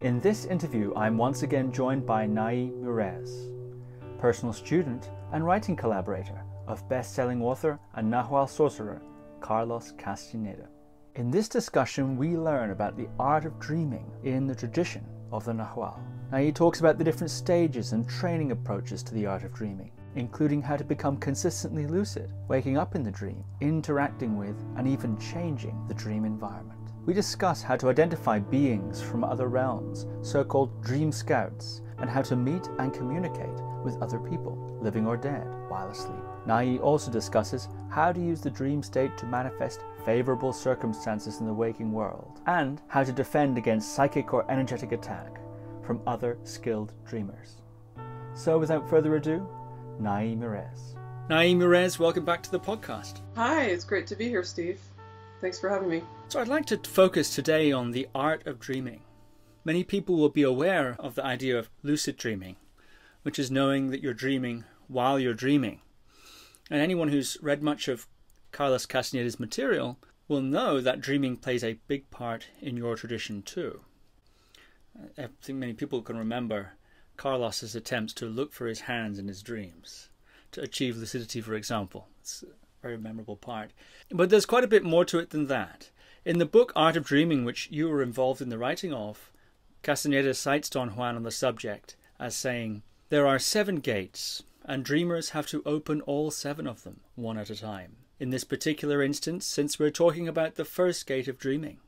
In this interview, I'm once again joined by Nyei Murez, personal student and writing collaborator of best-selling author and nagual sorcerer Carlos Castaneda. In this discussion, we learn about the art of dreaming in the tradition of the nagual. Nyei talks about the different stages and training approaches to the art of dreaming, including how to become consistently lucid, waking up in the dream, interacting with, and even changing the dream environment. We discuss how to identify beings from other realms, so-called dream scouts, and how to meet and communicate with other people, living or dead, while asleep. Nyei also discusses how to use the dream state to manifest favourable circumstances in the waking world, and how to defend against psychic or energetic attack from other skilled dreamers. So without further ado, Nyei Murez. Nyei Murez, welcome back to the podcast. Hi, it's great to be here, Steve. Thanks for having me. So I'd like to focus today on the art of dreaming. Many people will be aware of the idea of lucid dreaming, which is knowing that you're dreaming while you're dreaming. And anyone who's read much of Carlos Castaneda's material will know that dreaming plays a big part in your tradition too. I think many people can remember Carlos's attempts to look for his hands in his dreams, to achieve lucidity, for example. It's a very memorable part. But there's quite a bit more to it than that. In the book Art of Dreaming, which you were involved in the writing of, Castaneda cites Don Juan on the subject as saying, "There are 7 gates, and dreamers have to open all 7 of them, one at a time. In this particular instance, since we're talking about the first gate of dreaming,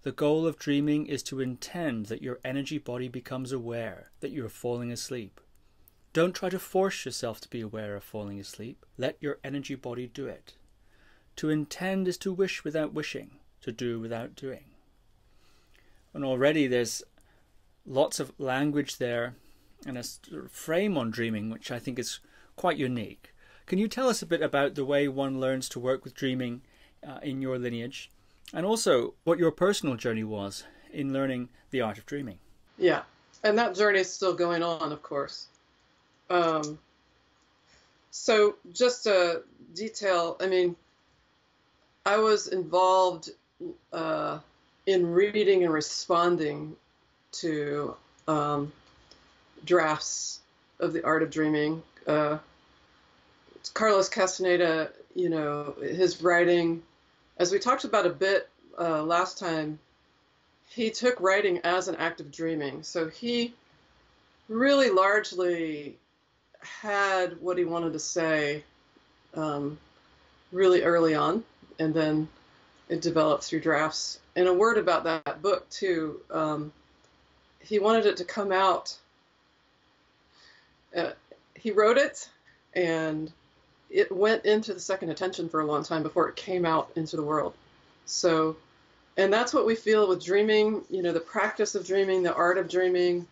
the goal of dreaming is to intend that your energy body becomes aware that you're falling asleep. Don't try to force yourself to be aware of falling asleep. Let your energy body do it. To intend is to wish without wishing, to do without doing." And already there's lots of language there and a sort of frame on dreaming, which I think is quite unique. Can you tell us a bit about the way one learns to work with dreaming in your lineage, and also what your personal journey was in learning the art of dreaming? Yeah, and that journey is still going on, of course. So just a detail, I was involved in reading and responding to drafts of the art of dreaming. Carlos Castaneda, his writing, as we talked about a bit last time, he took writing as an act of dreaming. So he really largely had what he wanted to say really early on, and then it developed through drafts. And a word about that book, too. He wanted it to come out. He wrote it, and it went into the second attention for a long time before it came out into the world. So, and that's what we feel with dreaming, the practice of dreaming, the art of dreaming.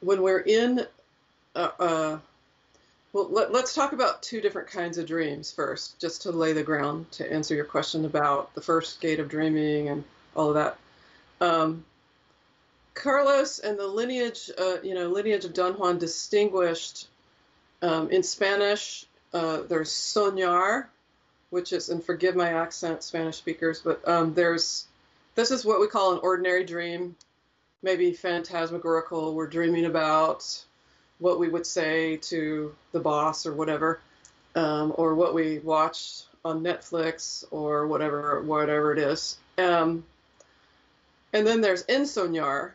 When we're in, let's talk about 2 different kinds of dreams first, just to lay the ground to answer your question about the first gate of dreaming and all of that. Carlos and the lineage of Don Juan distinguished, in Spanish, there's soñar, which is, and forgive my accent, Spanish speakers, but this is what we call an ordinary dream, maybe phantasmagorical. We're dreaming about what we would say to the boss or whatever, or what we watched on Netflix or whatever it is. And then there's insomniar,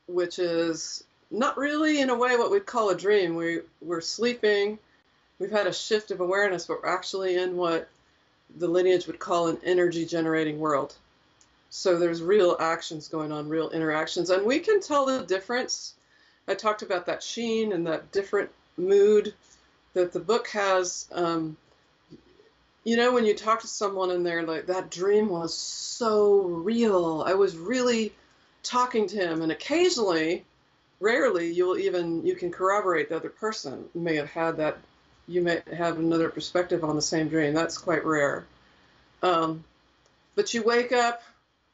which is not really in a way what we'd call a dream. We're sleeping, we've had a shift of awareness, but we're actually in what the lineage would call an energy generating world. So there's real actions going on, real interactions, and we can tell the difference. I talked about that sheen and that different mood that the book has. When you talk to someone and they're like, that dream was so real, I was really talking to him, and occasionally, rarely, you can corroborate the other person. You may have had that, you may have another perspective on the same dream. That's quite rare. But you wake up,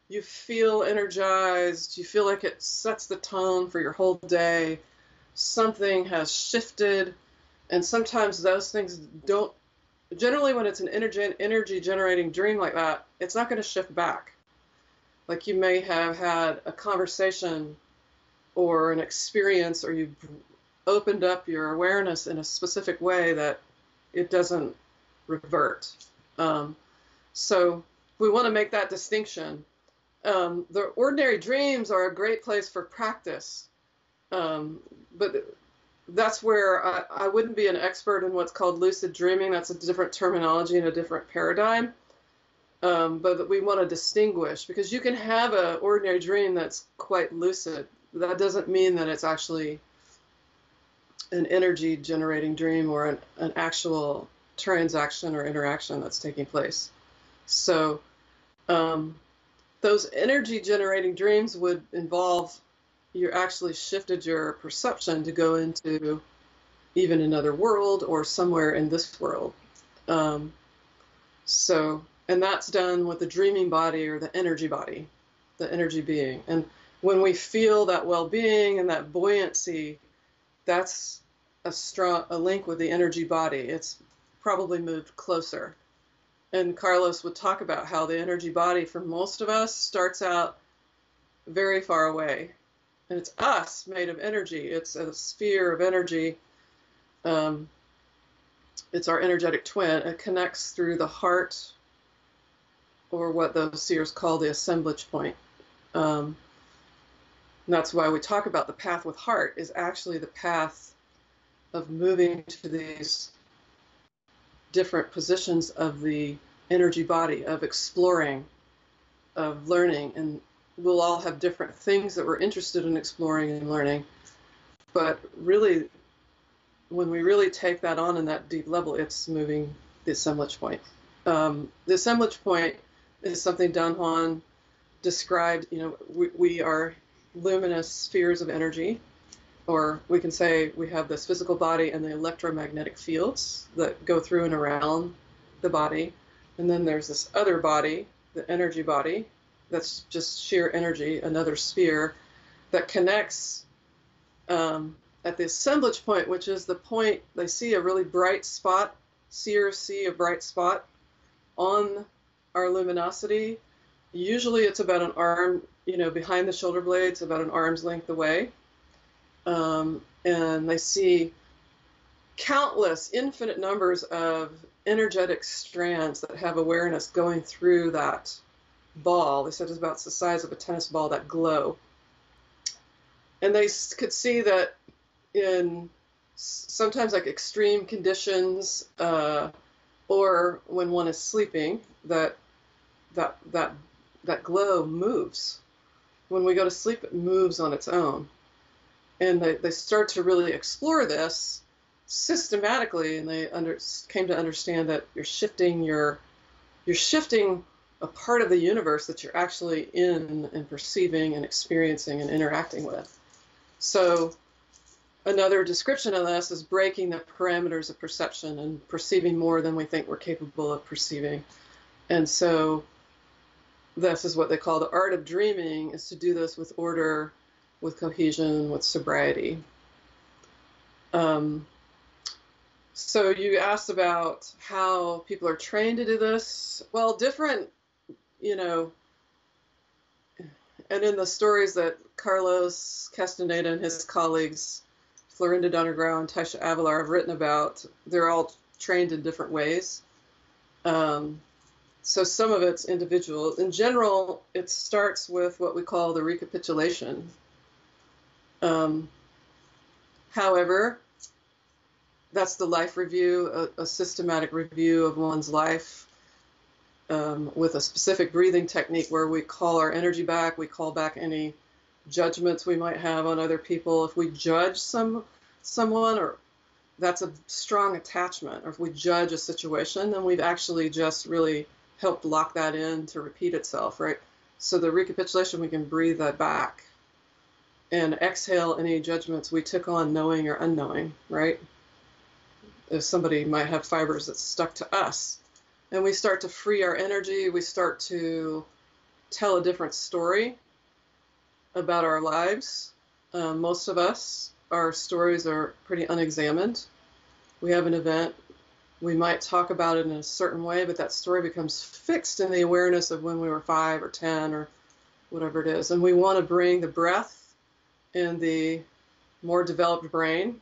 you feel energized, you feel like it sets the tone for your whole day. Something has shifted, and sometimes those things don't. Generally, when it's an energy generating dream like that, it's not going to shift back. Like you may have had a conversation or an experience, or you've opened up your awareness in a specific way that it doesn't revert. So we want to make that distinction. The ordinary dreams are a great place for practice, but that's where I wouldn't be an expert in what's called lucid dreaming. That's a different terminology and a different paradigm. But we want to distinguish, because you can have an ordinary dream that's quite lucid. That doesn't mean that it's actually an energy generating dream or an actual transaction or interaction that's taking place. So those energy generating dreams would involve you actually shifted your perception to go into even another world or somewhere in this world. And that's done with the dreaming body or the energy being. And when we feel that well-being and that buoyancy, that's a link with the energy body. It's probably moved closer. And Carlos would talk about how the energy body for most of us starts out very far away. And it's us made of energy. It's a sphere of energy. It's our energetic twin. It connects through the heart, or what those seers call the assemblage point. And that's why we talk about the path with heart is actually the path of moving to these different positions of the energy body, of exploring, of learning. And we'll all have different things that we're interested in exploring and learning. But really, when we really take that on in that deep level, it's moving the assemblage point. The assemblage point is something Don Juan described. We are luminous spheres of energy, or we can say we have this physical body and the electromagnetic fields that go through and around the body. And then there's this other body, the energy body, that's just sheer energy, another sphere that connects at the assemblage point, which is the point they see a really bright spot, seers see a bright spot on our luminosity. Usually it's about an arm, behind the shoulder blades, about an arm's length away. And they see countless, infinite numbers of energetic strands that have awareness going through that ball. They said it's about the size of a tennis ball, that glow. And they could see that in sometimes like extreme conditions, or when one is sleeping, that glow moves. When we go to sleep, it moves on its own. And they start to really explore this systematically, and they came to understand that you're shifting a part of the universe that you're actually in and perceiving and experiencing and interacting with. So another description of this is breaking the parameters of perception and perceiving more than we think we're capable of perceiving. And so this is what they call the art of dreaming, is to do this with order, with cohesion, with sobriety. So you asked about how people are trained to do this. Well, different, and in the stories that Carlos Castaneda and his colleagues, Florinda Donnergrau and Taisha Avalar, have written about, they're all trained in different ways. So some of it's individual. In general, it starts with what we call the recapitulation. However, that's the life review, a systematic review of one's life, with a specific breathing technique where we call our energy back, we call back any judgments we might have on other people. If we judge someone, or that's a strong attachment, or if we judge a situation, then we've actually just really helped lock that in to repeat itself, right? So the recapitulation, we can breathe that back and exhale any judgments we took on, knowing or unknowing, right? If somebody might have fibers that's stuck to us, and we start to free our energy, we start to tell a different story about our lives. Most of us, our stories are pretty unexamined. We have an event, we might talk about it in a certain way, but that story becomes fixed in the awareness of when we were 5 or 10 or whatever it is. And we want to bring the breath and the more developed brain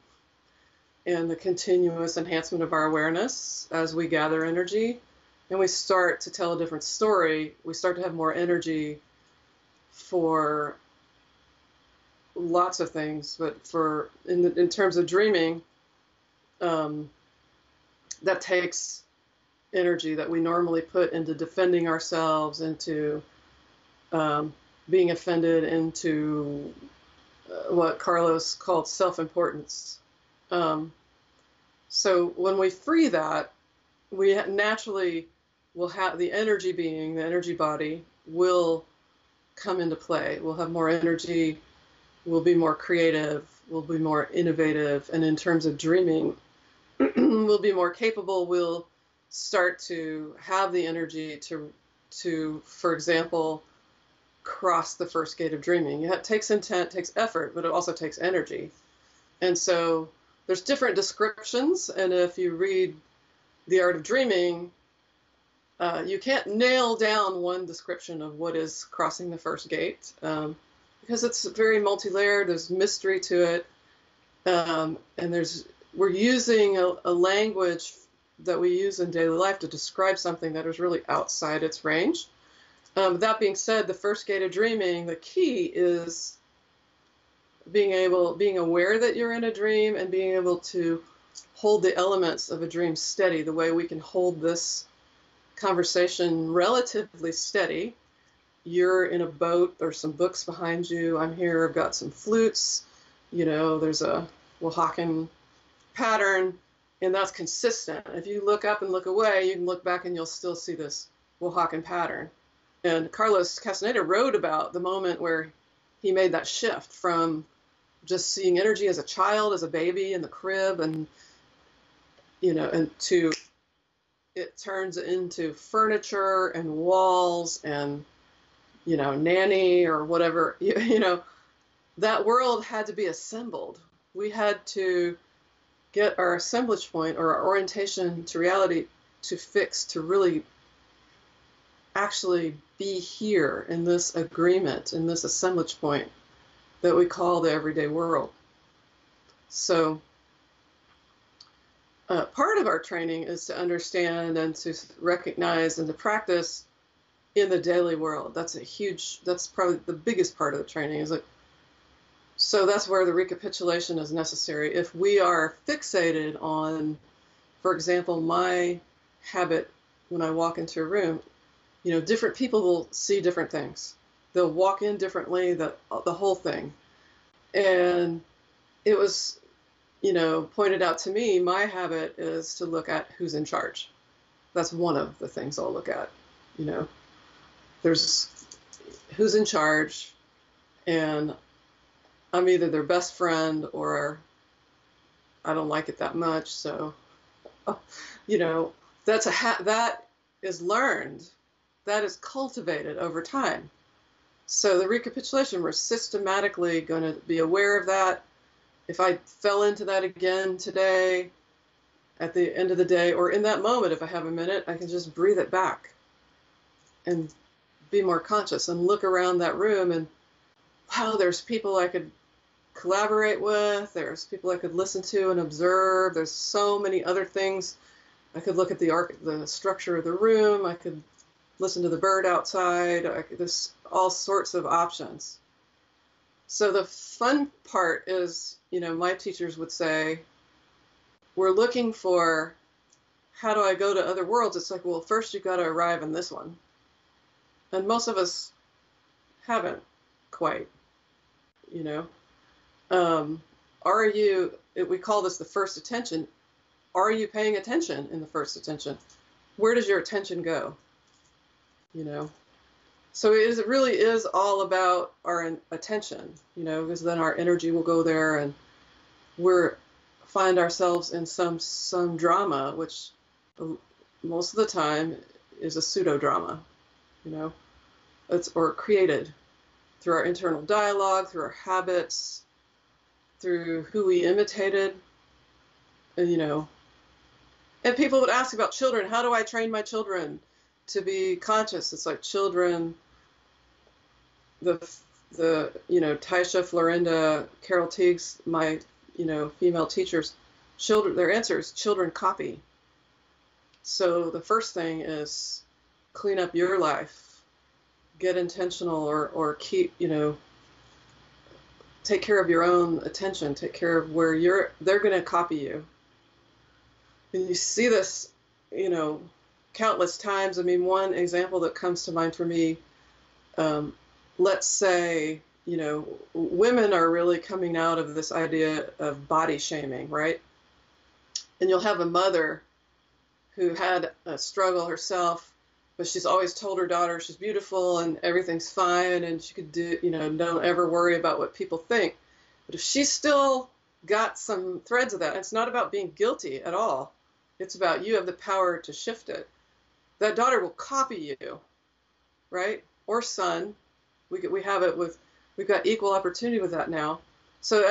and the continuous enhancement of our awareness as we gather energy. And we start to tell a different story. We start to have more energy for lots of things, but in terms of dreaming, that takes energy that we normally put into defending ourselves, into being offended, into what Carlos called self-importance. So when we free that, we naturally will have the energy being, the energy body will come into play. We'll have more energy, we'll be more creative, we'll be more innovative, and in terms of dreaming, we'll be more capable. We'll start to have the energy to, for example, cross the first gate of dreaming. It takes intent, takes effort, but it also takes energy. And so there's different descriptions, and if you read The Art of Dreaming, you can't nail down one description of what is crossing the first gate, because it's very multi-layered. There's mystery to it, and we're using a language that we use in daily life to describe something that is really outside its range. That being said, the first gate of dreaming, the key is being aware that you're in a dream and being able to hold the elements of a dream steady, the way we can hold this conversation relatively steady. You're in a boat, there's some books behind you, I'm here, I've got some flutes, there's a Oaxacan pattern, and that's consistent. If you look up and look away, you can look back and you'll still see this Oaxacan pattern. And Carlos Castaneda wrote about the moment where he made that shift from just seeing energy as a child, as a baby in the crib, and to it turns into furniture and walls and nanny or whatever. That world had to be assembled. We had to get our assemblage point or our orientation to reality to fix, to really actually be here in this agreement, in this assemblage point that we call the everyday world. So part of our training is to understand and to recognize and to practice in the daily world. That's probably the biggest part of the training. So that's where the recapitulation is necessary. If we are fixated on, for example, my habit when I walk into a room, different people will see different things. They'll walk in differently, the whole thing. And it was, pointed out to me, my habit is to look at who's in charge. That's one of the things I'll look at. There's who's in charge, and I'm either their best friend or I don't like it that much. So, that is learned. That is cultivated over time. So the recapitulation, we're systematically going to be aware of that. If I fell into that again today, at the end of the day, or in that moment, if I have a minute, I can just breathe it back and be more conscious and look around that room and, wow, there's people I could collaborate with. There's people I could listen to and observe. There's so many other things. I could look at the structure of the room. I could listen to the bird outside. There's all sorts of options. So the fun part is, my teachers would say, we're looking for, how do I go to other worlds? It's like, well, first you've got to arrive in this one. And most of us haven't quite, we call this the first attention. Are you paying attention in the first attention? Where does your attention go? So it really is all about our attention, because then our energy will go there and find ourselves in some drama, which most of the time is a pseudo drama, or created through our internal dialogue, through our habits, through who we imitated, and people would ask about children. How do I train my children to be conscious? It's like children the Taisha, Florinda, Carol Teagues, my female teachers, their answer is children copy. So the first thing is clean up your life, get intentional, or keep take care of your own attention, take care of where they're going to copy you. And you see this, countless times. I mean, one example that comes to mind for me, let's say, women are really coming out of this idea of body shaming, right? And you'll have a mother who had a struggle herself, but she's always told her daughter she's beautiful and everything's fine and she could do, don't ever worry about what people think. But if she's still got some threads of that, it's not about being guilty at all. It's about you have the power to shift it. That daughter will copy you, right? Or son. We have it we've got equal opportunity with that now. So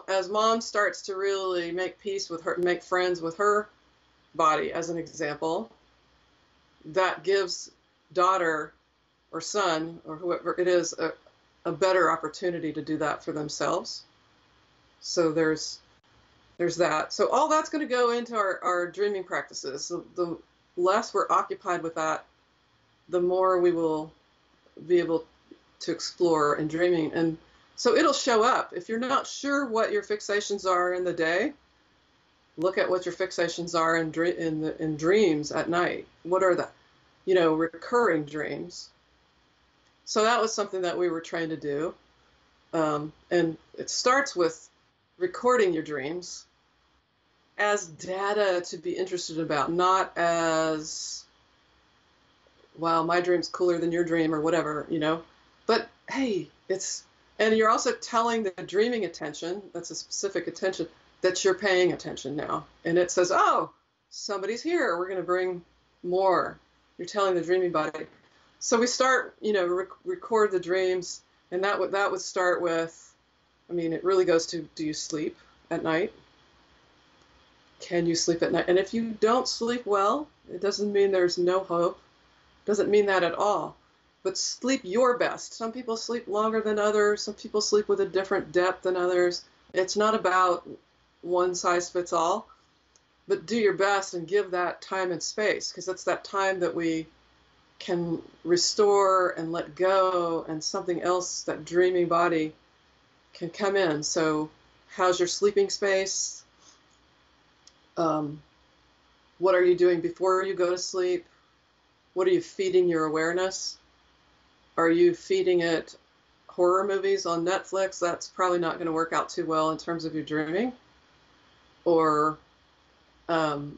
as mom starts to really make peace with her, make friends with her body, as an example, that gives daughter or son or whoever it is a better opportunity to do that for themselves. So there's that. So all that's going to go into our dreaming practices. So the less we're occupied with that, the more we will be able to explore in dreaming. And so it'll show up. If you're not sure what your fixations are in the day, look at what your fixations are in dreams at night. What are the, recurring dreams? So that was something that we were trained to do. And it starts with recording your dreams as data to be interested about, not as, wow, my dream's cooler than your dream or whatever, But hey, and you're also telling the dreaming attention, that's a specific attention, that you're paying attention now. And it says, oh, somebody's here. We're going to bring more. You're telling the dreaming body. So we start, record the dreams. And that would start with, it really goes to, do you sleep at night? Can you sleep at night? And if you don't sleep well, it doesn't mean there's no hope. Doesn't mean that at all. But sleep your best. Some people sleep longer than others. Some people sleep with a different depth than others. It's not about one size fits all, but do your best and give that time and space, because it's that time that we can restore and let go, and something else, that dreaming body, can come in. So how's your sleeping space? What are you doing before you go to sleep? What are you feeding your awareness? Are you feeding it horror movies on Netflix? That's probably not going to work out too well in terms of your dreaming. Or kind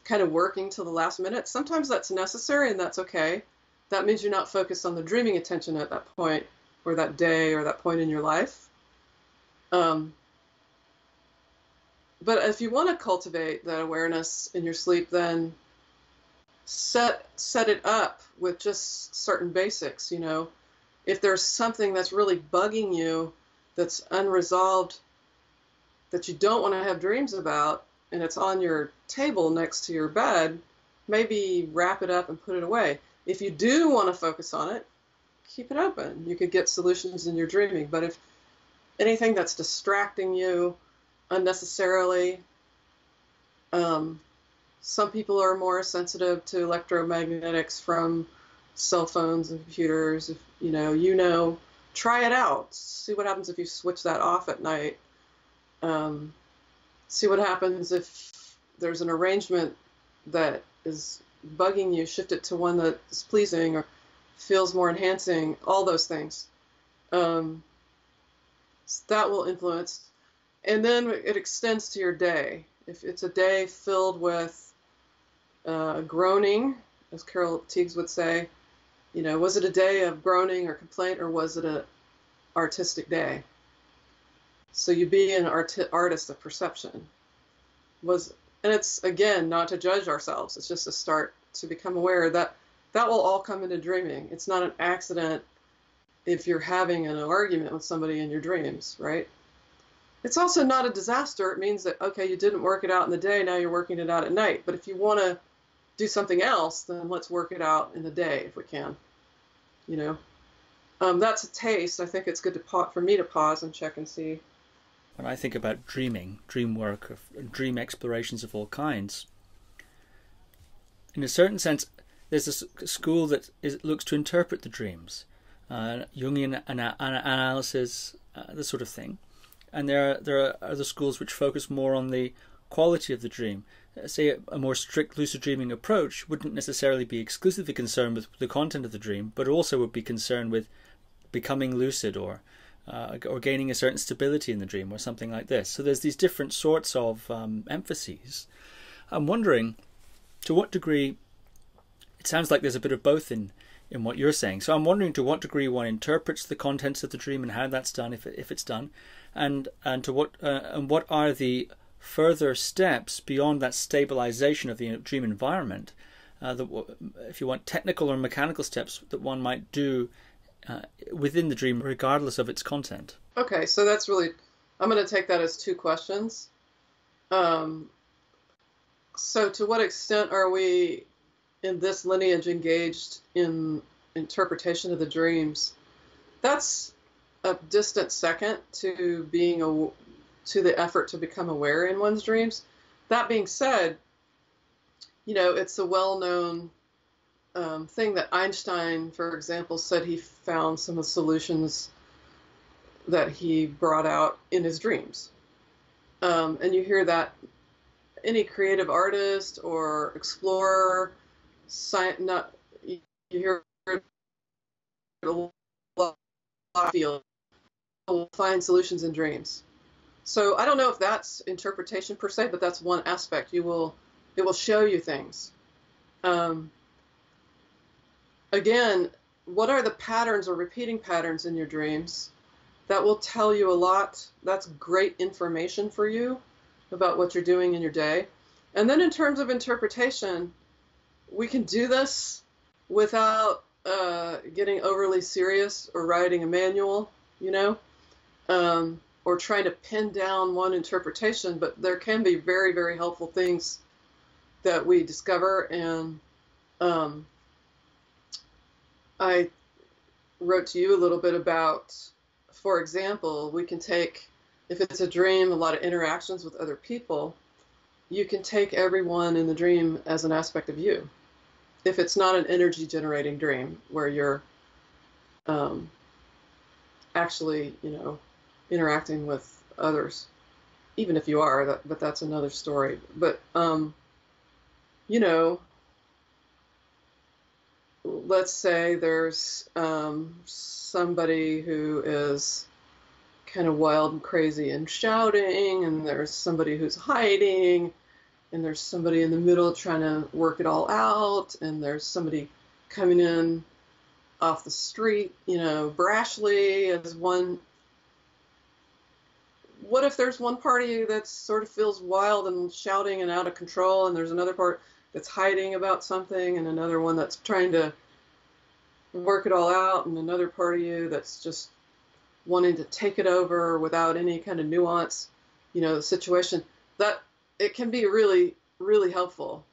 of working till the last minute. Sometimes that's necessary, and that's okay. That means you're not focused on the dreaming attention at that point, or that day, or that point in your life. But if you want to cultivate that awareness in your sleep, then set it up with just certain basics. If there's something that's really bugging you, that's unresolved, that you don't want to have dreams about, and it's on your table next to your bed, maybe wrap it up and put it away. If you do want to focus on it, keep it open. You could get solutions in your dreaming. But if anything that's distracting you unnecessarily, some people are more sensitive to electromagnetics from cell phones and computers. If try it out. See what happens if you switch that off at night. See what happens if there's an arrangement that is bugging you. Shift it to one that is pleasing or feels more enhancing. All those things. So that will influence. And then it extends to your day. If it's a day filled with groaning, as Carol Teagues would say, was it a day of groaning or complaint, or was it an artistic day? So you be an artist of perception. And it's, again, not to judge ourselves. It's just a start to become aware that will all come into dreaming. It's not an accident if you're having an argument with somebody in your dreams, right? It's also not a disaster. It means that, okay, you didn't work it out in the day, now you're working it out at night. But if you want to do something else, then let's work it out in the day if we can, That's a taste. I think it's good for me to pause and check and see. When I think about dreaming, dream work, dream explorations of all kinds, in a certain sense, there's a school that looks to interpret the dreams, Jungian analysis, this sort of thing. And there are other schools which focus more on the quality of the dream. Say a more strict lucid dreaming approach wouldn't necessarily be exclusively concerned with the content of the dream, but also would be concerned with becoming lucid or gaining a certain stability in the dream or something like this. So there's these different sorts of emphases. I'm wondering to what degree, it sounds like there's a bit of both in what you're saying. So I'm wondering to what degree one interprets the contents of the dream and how that's done, if it's done, and to what and what are the further steps beyond that stabilization of the dream environment, if you want technical or mechanical steps that one might do within the dream regardless of its content. Okay, so that's really, I'm going to take that as two questions. So to what extent are we in this lineage engaged in interpretation of the dreams? That's a distant second to to the effort to become aware in one's dreams. That being said, it's a well-known thing that Einstein, for example, said he found some of the solutions that he brought out in his dreams. And you hear that any creative artist or explorer, you hear a lot of field will find solutions in dreams. So I don't know if that's interpretation per se, but that's one aspect. It will show you things. Again, what are the patterns or repeating patterns in your dreams? That will tell you a lot. That's great information for you about what you're doing in your day. And then in terms of interpretation, we can do this without getting overly serious or writing a manual, or trying to pin down one interpretation. But there can be very, very helpful things that we discover. And I wrote to you a little bit about, for example, we can take, if it's a dream, a lot of interactions with other people, you can take everyone in the dream as an aspect of you. If it's not an energy generating dream where you're actually, interacting with others, even if you are, but that's another story. But, let's say there's somebody who is kind of wild and crazy and shouting, and there's somebody who's hiding, and there's somebody in the middle trying to work it all out, and there's somebody coming in off the street, brashly as one. What if there's one party that sort of feels wild and shouting and out of control, and there's another part that's hiding about something, and another one that's trying to work it all out, and another part of you that's just wanting to take it over without any kind of nuance, the situation, that it can be really, really helpful.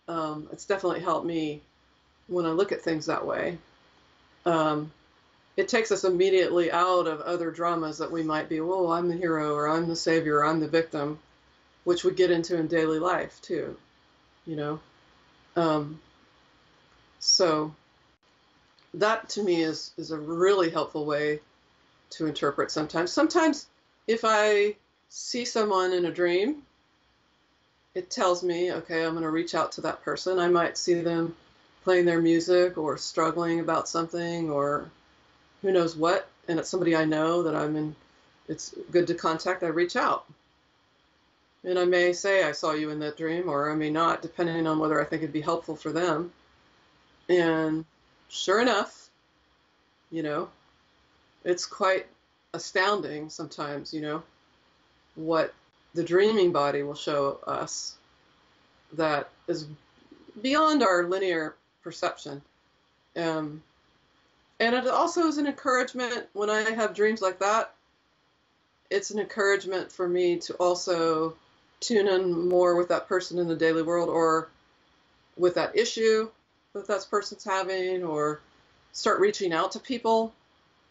It's definitely helped me when I look at things that way. It takes us immediately out of other dramas that we might be, well, I'm the hero, or I'm the savior, or I'm the victim, which we get into in daily life too, So that to me is a really helpful way to interpret sometimes. Sometimes if I see someone in a dream, it tells me, okay, I'm going to reach out to that person. I might see them playing their music or struggling about something or who knows what, and it's somebody I know that it's good to contact. I reach out. And I may say I saw you in that dream, or I may not, depending on whether I think it'd be helpful for them. And sure enough, it's quite astounding sometimes, what the dreaming body will show us that is beyond our linear perception. And it also is an encouragement when I have dreams like that. It's an encouragement for me to also tune in more with that person in the daily world, or with that issue that person's having, or start reaching out to people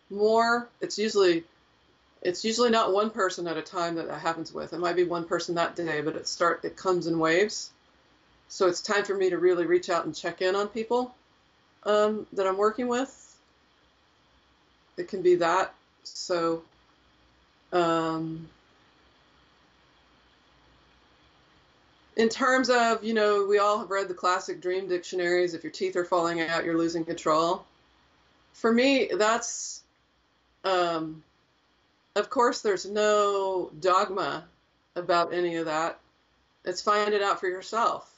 more. It's usually not one person at a time that happens with. It might be one person that day, but it comes in waves. So it's time for me to really reach out and check in on people that I'm working with. It can be that. So in terms of, we all have read the classic dream dictionaries. If your teeth are falling out, you're losing control. For me, that's, of course, there's no dogma about any of that. It's find it out for yourself.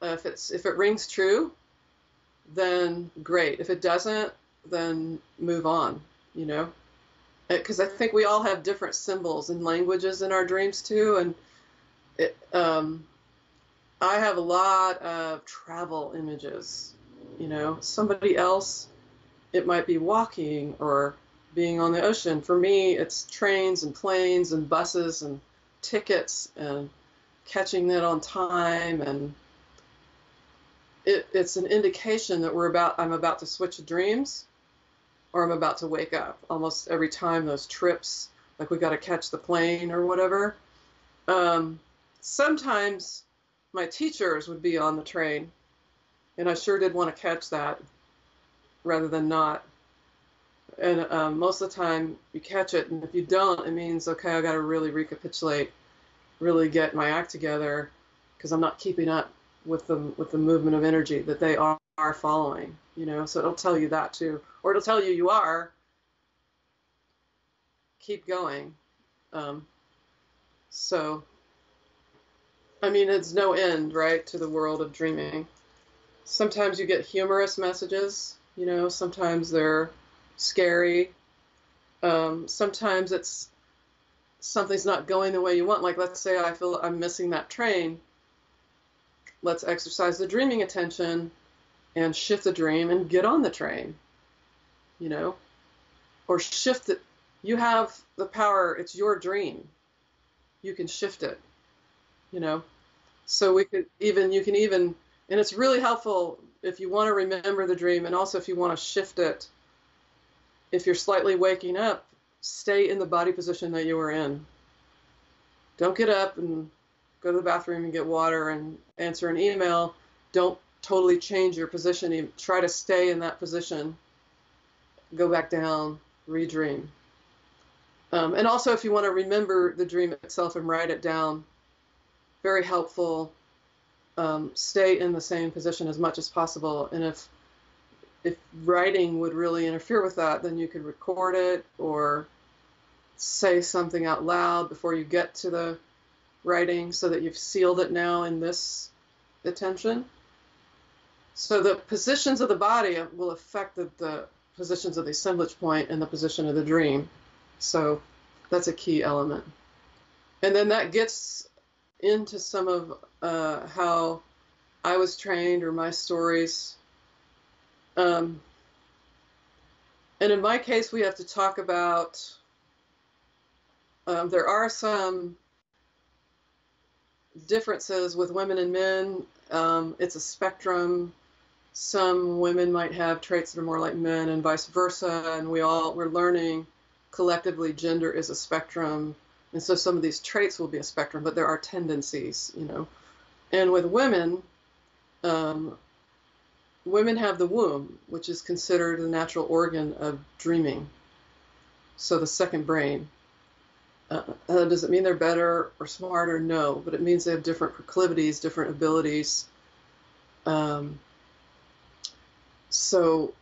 If it rings true, then great. If it doesn't, then move on, because I think we all have different symbols and languages in our dreams too. And I have a lot of travel images, somebody else, it might be walking or being on the ocean. For me, it's trains and planes and buses and tickets and catching it on time. And it's an indication that I'm about to switch dreams, or I'm about to wake up. Almost every time those trips, like we got to catch the plane or whatever. Sometimes my teachers would be on the train, and I sure did want to catch that rather than not. And most of the time you catch it, and if you don't, it means, okay, I got to really recapitulate, really get my act together, because I'm not keeping up with the movement of energy that they are following, so it'll tell you that too, or it'll tell you are. Keep going. So, I mean, it's no end, right, to the world of dreaming. Sometimes you get humorous messages, sometimes they're scary. Sometimes it's something's not going the way you want. Like, let's say I feel I'm missing that train. Let's exercise the dreaming attention and shift the dream and get on the train, or shift it. You have the power. It's your dream. You can shift it, so you can even, and it's really helpful if you want to remember the dream, and also if you want to shift it. If you're slightly waking up, stay in the body position that you were in. Don't get up and go to the bathroom and get water and answer an email. Don't totally change your position. Try to stay in that position. Go back down, redream. And also, if you want to remember the dream itself and write it down, very helpful. Stay in the same position as much as possible. And if writing would really interfere with that, then you could record it or say something out loud before you get to the writing, so that you've sealed it now in this attention. So the positions of the body will affect the positions of the assemblage point and the position of the dream. So that's a key element. And then that gets into some of how I was trained, or my stories. And in my case, we have to talk about, there are some differences with women and men. It's a spectrum. Some women might have traits that are more like men and vice versa, and we're learning collectively gender is a spectrum, and so some of these traits will be a spectrum, but there are tendencies, And with women, women have the womb, which is considered a natural organ of dreaming, so the second brain. Does it mean they're better or smarter? No, but it means they have different proclivities, different abilities. So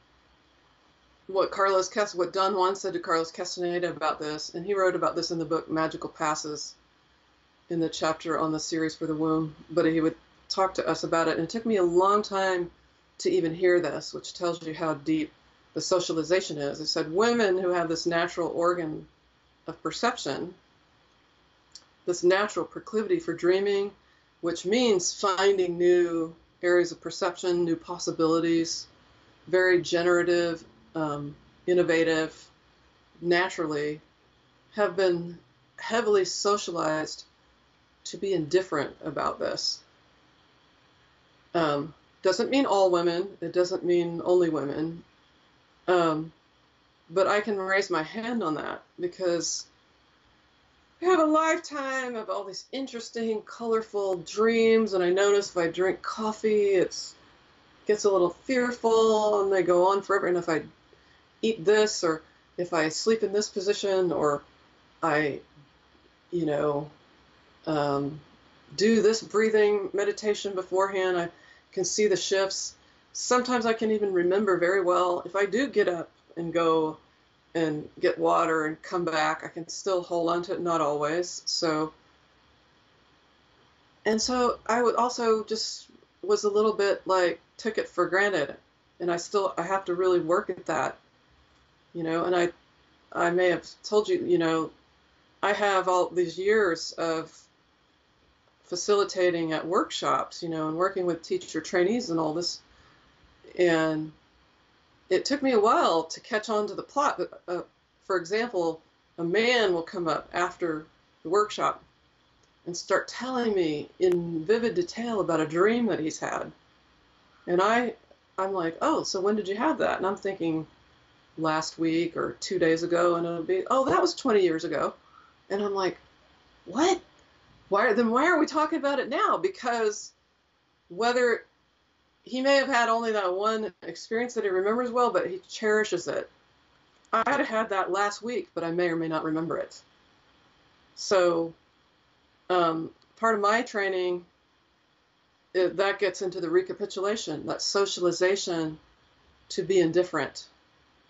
what Don Juan said to Carlos Castaneda about this, and he wrote about this in the book Magical Passes, in the chapter on the series for the womb, but he would talk to us about it, and it took me a long time to even hear this, which tells you how deep the socialization is. He said women who have this natural organ of perception, this natural proclivity for dreaming, which means finding new areas of perception, new possibilities, very generative, innovative, naturally, have been heavily socialized to be indifferent about this. Doesn't mean all women, it doesn't mean only women, But I can raise my hand on that because I have a lifetime of all these interesting, colorful dreams, and I notice if I drink coffee, it gets a little fearful, and they go on forever. And if I eat this, or if I sleep in this position, or I, you know, do this breathing meditation beforehand, I can see the shifts. Sometimes I can even remember very well if I do get up and go and get water and come back, I can still hold on to it, not always. So I would also just was a little bit like took it for granted, and I have to really work at that, and I may have told you, I have all these years of facilitating at workshops, and working with teacher trainees and all this, and it took me a while to catch on to the plot. But, for example, a man will come up after the workshop and start telling me in vivid detail about a dream that he's had. And I'm like, oh, so when did you have that? And I'm thinking last week or 2 days ago, and it'll be, oh, that was 20 years ago. And I'm like, what? Why are we talking about it now? Because whether he may have had only that one experience that he remembers well, but he cherishes it. I had had that last week, but I may or may not remember it. So part of my training, that gets into the recapitulation, that socialization to be indifferent.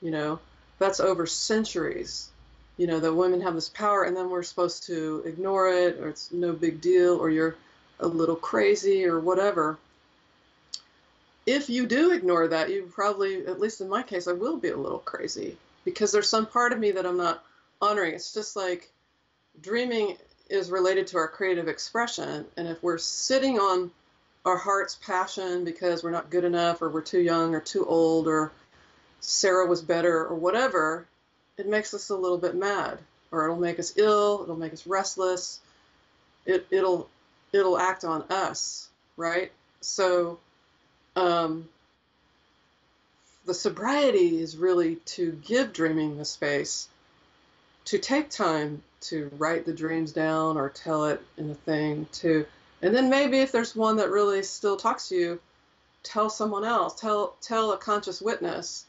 That's over centuries. That women have this power, and then we're supposed to ignore it, or it's no big deal, or you're a little crazy, or whatever. If you do ignore that, you probably, at least in my case, I will be a little crazy because there's some part of me that I'm not honoring. It's just like dreaming is related to our creative expression. And if we're sitting on our heart's passion because we're not good enough, or we're too young or too old, or Sarah was better, or whatever, it makes us a little bit mad, or it'll make us ill. It'll make us restless. It'll act on us, right? So, the sobriety is really to give dreaming the space, to take time to write the dreams down or tell it in a thing, and then maybe if there's one that really still talks to you, tell someone else, tell a conscious witness.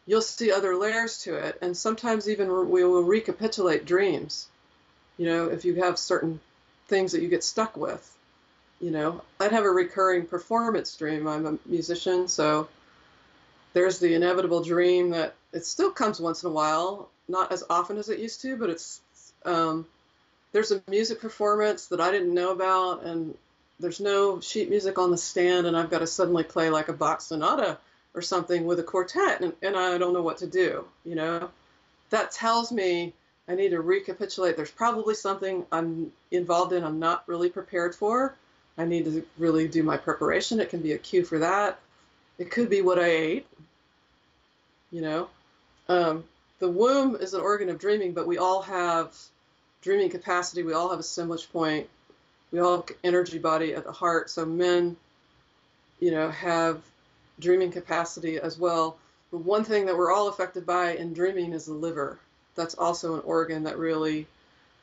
You'll see other layers to it, and sometimes even we will recapitulate dreams, if you have certain things that you get stuck with. I'd have a recurring performance dream. I'm a musician, so there's the inevitable dream that it still comes once in a while, not as often as it used to, but it's there's a music performance that I didn't know about, and there's no sheet music on the stand, and I've got to suddenly play like a Bach sonata or something with a quartet, and I don't know what to do. That tells me I need to recapitulate. There's probably something I'm involved in I'm not really prepared for. I need to really do my preparation. It can be a cue for that. It could be what I ate. The womb is an organ of dreaming, but we all have dreaming capacity. We all have a assemblage point. We all have energy body at the heart. So men, have dreaming capacity as well. But one thing that we're all affected by in dreaming is the liver. That's also an organ that really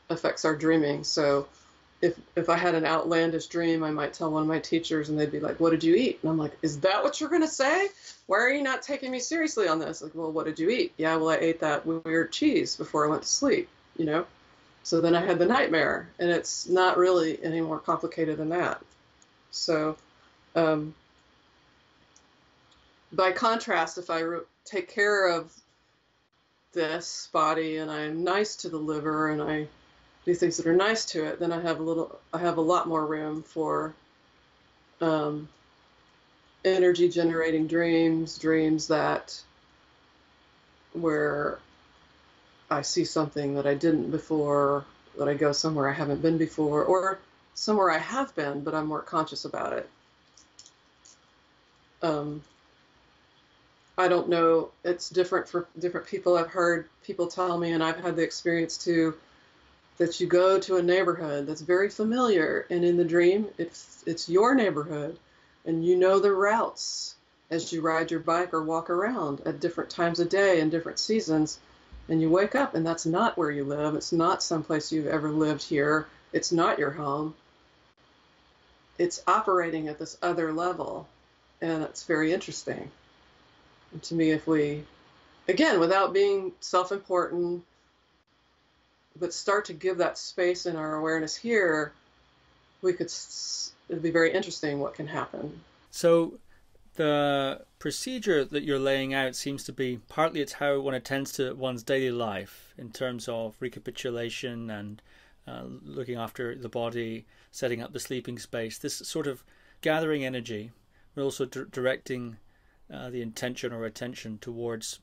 affects our dreaming. So if I had an outlandish dream, I might tell one of my teachers, and they'd be like, what did you eat? And I'm like, is that what you're going to say? Why are you not taking me seriously on this? Like, well, what did you eat? Yeah, well, I ate that weird cheese before I went to sleep, So then I had the nightmare, and it's not really any more complicated than that. So by contrast, if I take care of this body and I'm nice to the liver and I do things that are nice to it, then I have a lot more room for energy generating dreams that where I see something that I didn't before, that I go somewhere I haven't been before, or somewhere I have been, but I'm more conscious about it. I don't know, it's different for different people. I've heard people tell me, and I've had the experience too, that you go to a neighborhood that's very familiar, and in the dream, it's your neighborhood, and you know the routes, as you ride your bike or walk around at different times of day and different seasons. And you wake up and that's not where you live. It's not someplace you've ever lived here. It's not your home. It's operating at this other level. And it's very interesting. And to me, if we, again, without being self-important, but start to give that space in our awareness here, it'd be very interesting what can happen. So the procedure that you're laying out seems to be partly it's how one attends to one's daily life in terms of recapitulation and looking after the body, setting up the sleeping space, this sort of gathering energy, but also directing the intention or attention towards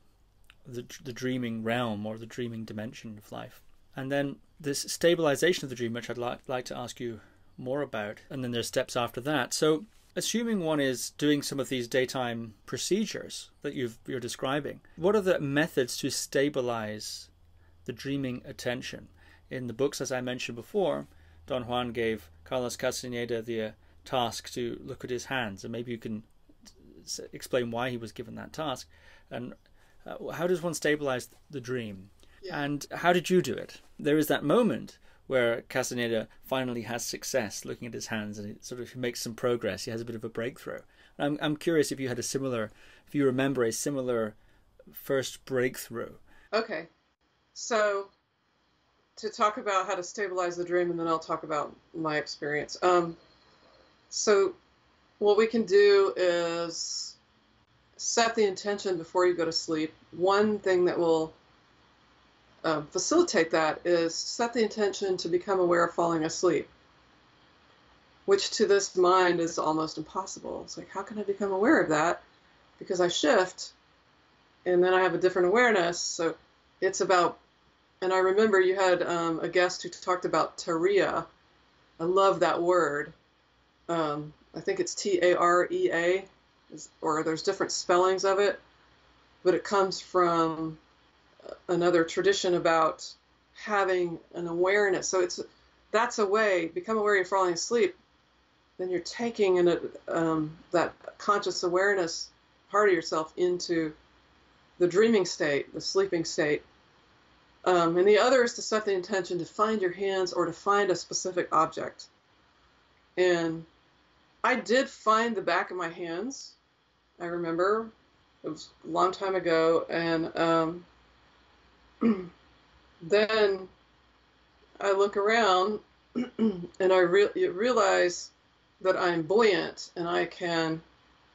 the dreaming realm or the dreaming dimension of life. And then this stabilization of the dream, which I'd like to ask you more about, and then there's steps after that. So assuming one is doing some of these daytime procedures that you're describing, what are the methods to stabilize the dreaming attention? In the books, as I mentioned before, Don Juan gave Carlos Castaneda the task to look at his hands, and maybe you can explain why he was given that task, and how does one stabilize the dream? Yeah. And how did you do it? There is that moment where Castaneda finally has success looking at his hands, and he makes some progress. He has a bit of a breakthrough. I'm curious if you remember a similar first breakthrough. Okay, so to talk about how to stabilize the dream, and then I'll talk about my experience. So what we can do is set the intention before you go to sleep. One thing that will facilitate that is set the intention to become aware of falling asleep, which to this mind is almost impossible. It's like, how can I become aware of that? Because I shift, and then I have a different awareness. So it's about, and I remember you had a guest who talked about tarea. I love that word. I think it's Tarea, or there's different spellings of it, but it comes from another tradition about having an awareness. So that's a way, become aware you're falling asleep, then you're taking that conscious awareness part of yourself into the dreaming state, the sleeping state. And the other is to set the intention to find your hands or to find a specific object. And I did find the back of my hands. I remember it was a long time ago, and then I look around and I realize that I'm buoyant, and I can,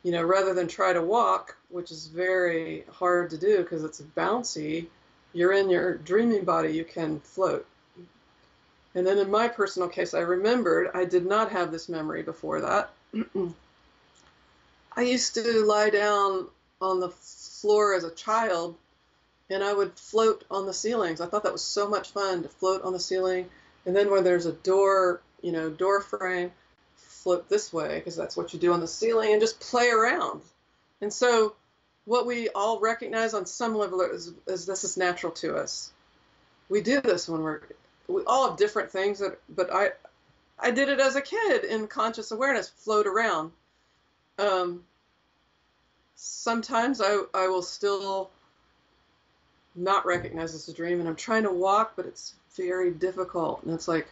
rather than try to walk, which is very hard to do because it's bouncy, you're in your dreaming body, you can float. And then in my personal case, I remembered, I did not have this memory before that. I used to lie down on the floor as a child, and I would float on the ceilings. I thought that was so much fun to float on the ceiling. And then when there's a door, door frame, float this way, because that's what you do on the ceiling, and just play around. And so what we all recognize on some level is this is natural to us. We do this when we all have different things, but I did it as a kid in conscious awareness, float around. Sometimes I will still not recognize this as a dream, and I'm trying to walk, but it's very difficult. And it's like,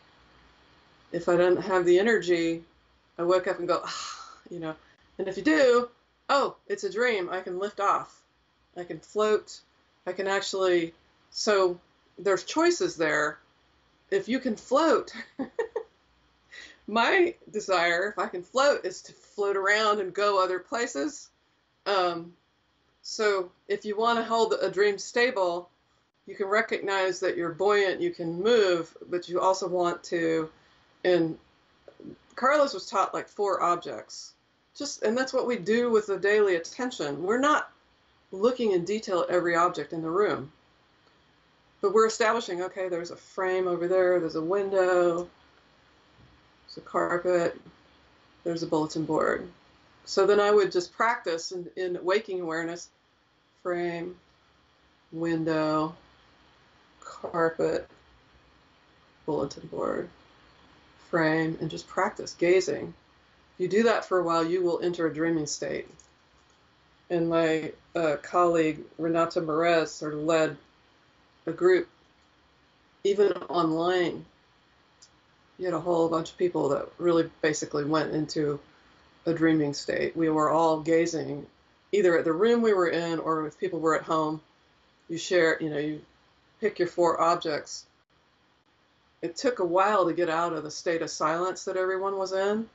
if I don't have the energy, I wake up and go, and if you do, oh, it's a dream. I can lift off. I can float. I can actually, so there's choices there. If you can float, my desire, if I can float, is to float around and go other places. So if you want to hold a dream stable, you can recognize that you're buoyant, you can move, but you also want to, and Carlos was taught like 4 objects. And that's what we do with the daily attention. We're not looking in detail at every object in the room, but we're establishing, okay, there's a frame over there's a window, there's a carpet, there's a bulletin board. So then I would just practice in waking awareness, frame, window, carpet, bulletin board, frame, and just practice gazing. If you do that for a while, you will enter a dreaming state. and my colleague Renata Murez sort of led a group, even online. You had a whole bunch of people that really basically went into a dreaming state. We were all gazing either at the room we were in or if people were at home. You share, you pick your 4 objects. It took a while to get out of the state of silence that everyone was in.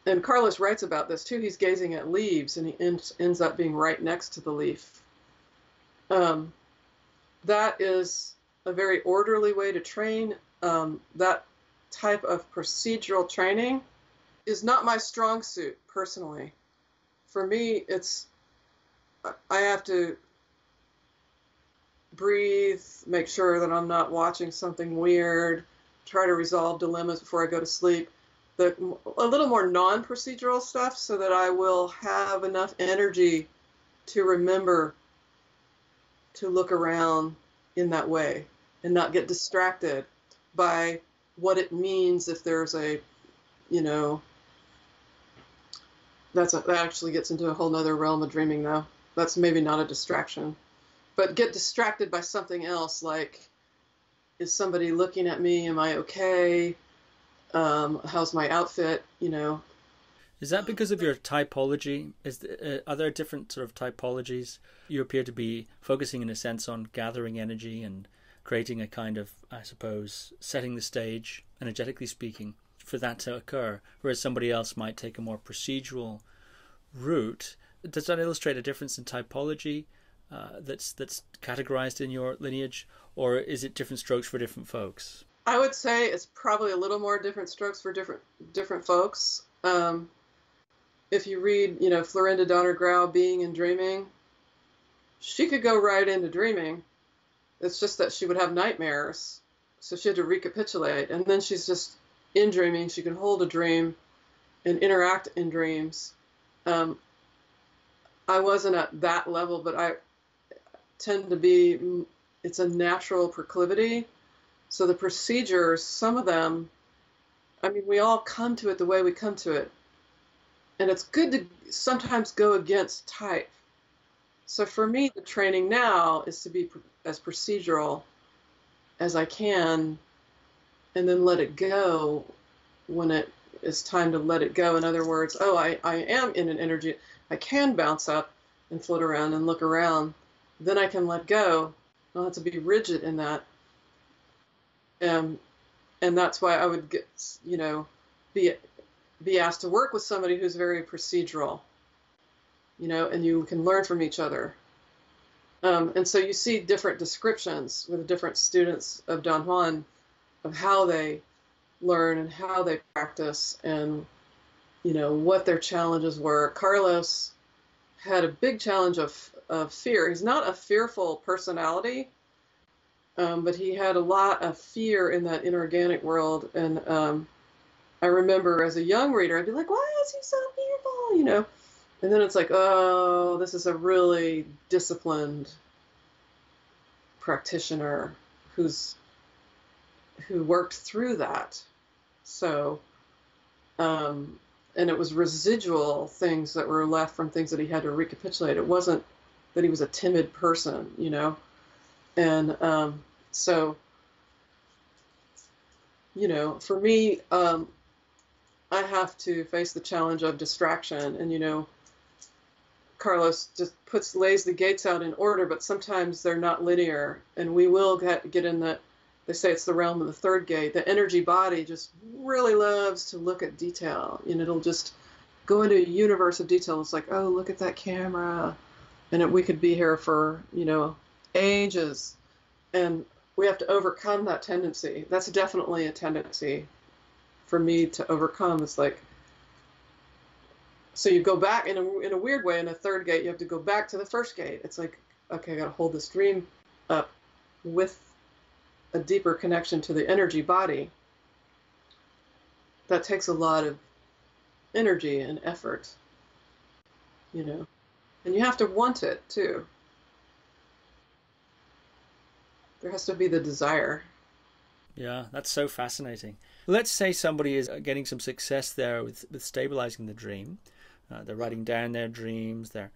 And Carlos writes about this too. He's gazing at leaves and he ends up being right next to the leaf. That is a very orderly way to train. That type of procedural training is not my strong suit personally. For me, I have to breathe, make sure that I'm not watching something weird, try to resolve dilemmas before I go to sleep. A little more non-procedural stuff so that I will have enough energy to remember to look around in that way and not get distracted by what it means if there's that actually gets into a whole nother realm of dreaming though. That's maybe not a distraction. But get distracted by something else, like, is somebody looking at me? Am I okay? How's my outfit? Is that because of your typology? Are there different sort of typologies? You appear to be focusing in a sense on gathering energy and creating a kind of, I suppose, setting the stage, energetically speaking, for that to occur, whereas somebody else might take a more procedural route. Does that illustrate a difference in typology that's categorized in your lineage, or is it different strokes for different folks? I would say it's probably a little more different strokes for different folks. If you read, Florinda Donner Grau, Being and Dreaming, she could go right into dreaming. It's just that she would have nightmares, so she had to recapitulate, and then she's just in dreaming. She can hold a dream and interact in dreams. I wasn't at that level, but I tend to be, it's a natural proclivity. So the procedures, some of them, we all come to it the way we come to it. And it's good to sometimes go against type. So for me, the training now is to be as procedural as I can and then let it go when it is time to let it go. In other words, I am in an energy. I can bounce up and float around and look around. Then I can let go. I don't have to be rigid in that. And that's why I would get, be asked to work with somebody who's very procedural, and you can learn from each other. And so you see different descriptions with different students of Don Juan of how they learn and how they practice and, what their challenges were. Carlos had a big challenge of fear. He's not a fearful personality, but he had a lot of fear in that inorganic world. And I remember as a young reader, I'd be like, why is he so fearful? And then it's like, oh, this is a really disciplined practitioner who worked through that. So, and it was residual things that were left from things that he had to recapitulate. It wasn't that he was a timid person, And so, for me, I have to face the challenge of distraction. And, Carlos just lays the gates out in order, but sometimes they're not linear. And we will get in that, they say it's the realm of the third gate. The energy body just really loves to look at detail. It'll just go into a universe of detail. It's like, oh, look at that camera. And we could be here for, ages. And we have to overcome that tendency. That's definitely a tendency for me to overcome. It's like, so you go back in a weird way in a third gate, you have to go back to the first gate. It's like, okay, I got to hold this dream up with a deeper connection to the energy body. That takes a lot of energy and effort, and you have to want it too. There has to be the desire. Yeah, that's so fascinating. Let's say somebody is getting some success there with stabilizing the dream. They're writing down their dreams. They're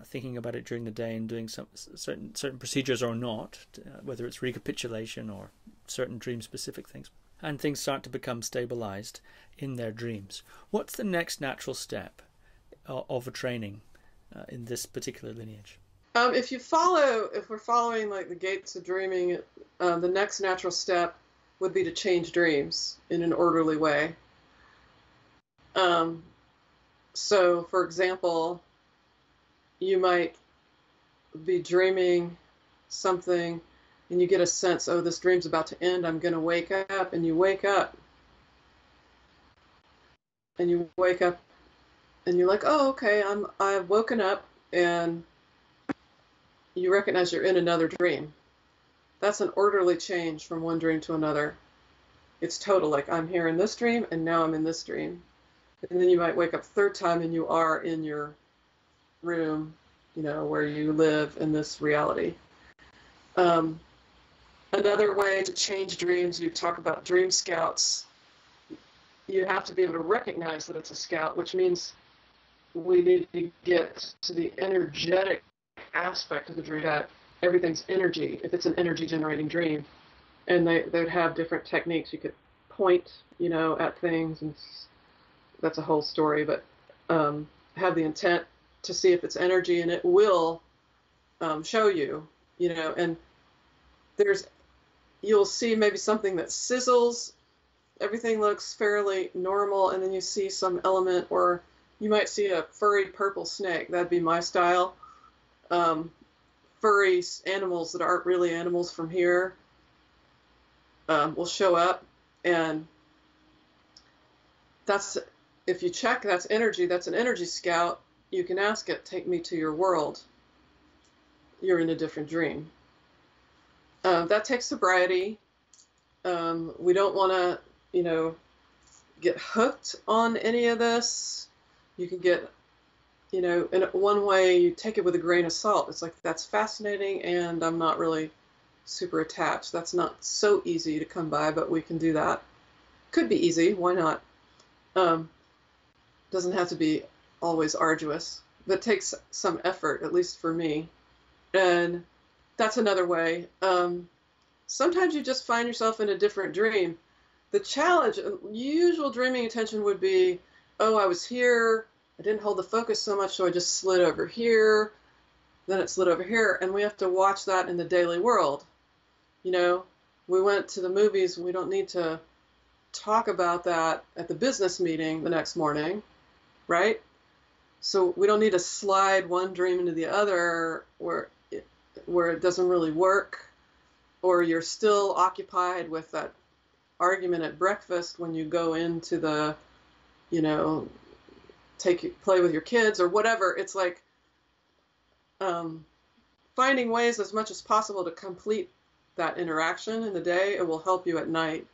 thinking about it during the day and doing some certain procedures or not, whether it's recapitulation or certain dream-specific things, and things start to become stabilized in their dreams. What's the next natural step of a training in this particular lineage? If we're following like the gates of dreaming, the next natural step would be to change dreams in an orderly way. So, for example, you might be dreaming something and you get a sense, oh, this dream's about to end, I'm going to wake up, and you wake up. And you wake up and you're like, oh, okay, I've woken up, and you recognize you're in another dream. That's an orderly change from one dream to another. It's total, like I'm here in this dream and now I'm in this dream. And then you might wake up third time and you are in your room, where you live in this reality. Another way to change dreams, you talk about dream scouts. You have to be able to recognize that it's a scout, which means we need to get to the energetic aspect of the dream, that everything's energy, if it's an energy generating dream. And they'd have different techniques. You could point, at things, and that's a whole story, but have the intent to see if it's energy, and it will show you, and you'll see maybe something that sizzles, everything looks fairly normal, and then you see some element, or you might see a furry purple snake. That'd be my style. Furry animals that aren't really animals from here will show up, and if you check that's energy, that's an energy scout. You can ask it, take me to your world. You're in a different dream. That takes sobriety. We don't want to, get hooked on any of this. You can get, in one way, you take it with a grain of salt. It's like, that's fascinating, and I'm not really super attached. That's not so easy to come by, but we can do that. Could be easy. Why not? Doesn't have to be always arduous. That takes some effort, at least for me. And that's another way. Sometimes you just find yourself in a different dream. The challenge, usual dreaming intention would be, oh, I was here, I didn't hold the focus so much, so I just slid over here, then it slid over here, and we have to watch that in the daily world. We went to the movies, we don't need to talk about that at the business meeting the next morning, right? So we don't need to slide one dream into the other where it doesn't really work, or you're still occupied with that argument at breakfast when you go into the, play with your kids or whatever. It's like finding ways as much as possible to complete that interaction in the day. It will help you at night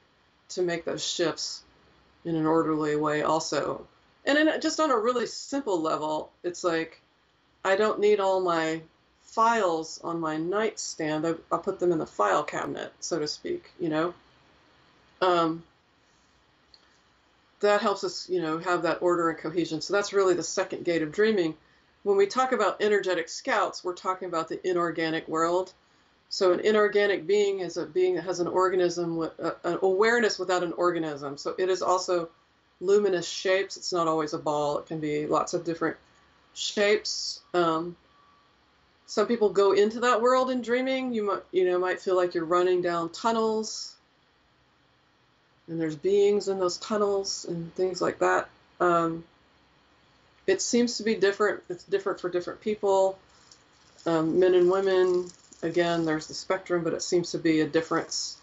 to make those shifts in an orderly way also. And just on a really simple level, it's like, I don't need all my files on my nightstand. I'll put them in the file cabinet, so to speak, That helps us, have that order and cohesion. So that's really the second gate of dreaming. When we talk about energetic scouts, we're talking about the inorganic world. So an inorganic being is a being that has an organism, with an awareness without an organism. So it is also luminous shapes. It's not always a ball. It can be lots of different shapes. Some people go into that world in dreaming. You might feel like you're running down tunnels, and there's beings in those tunnels and things like that. It seems to be different. It's different for different people, men and women. Again, there's the spectrum, but it seems to be a difference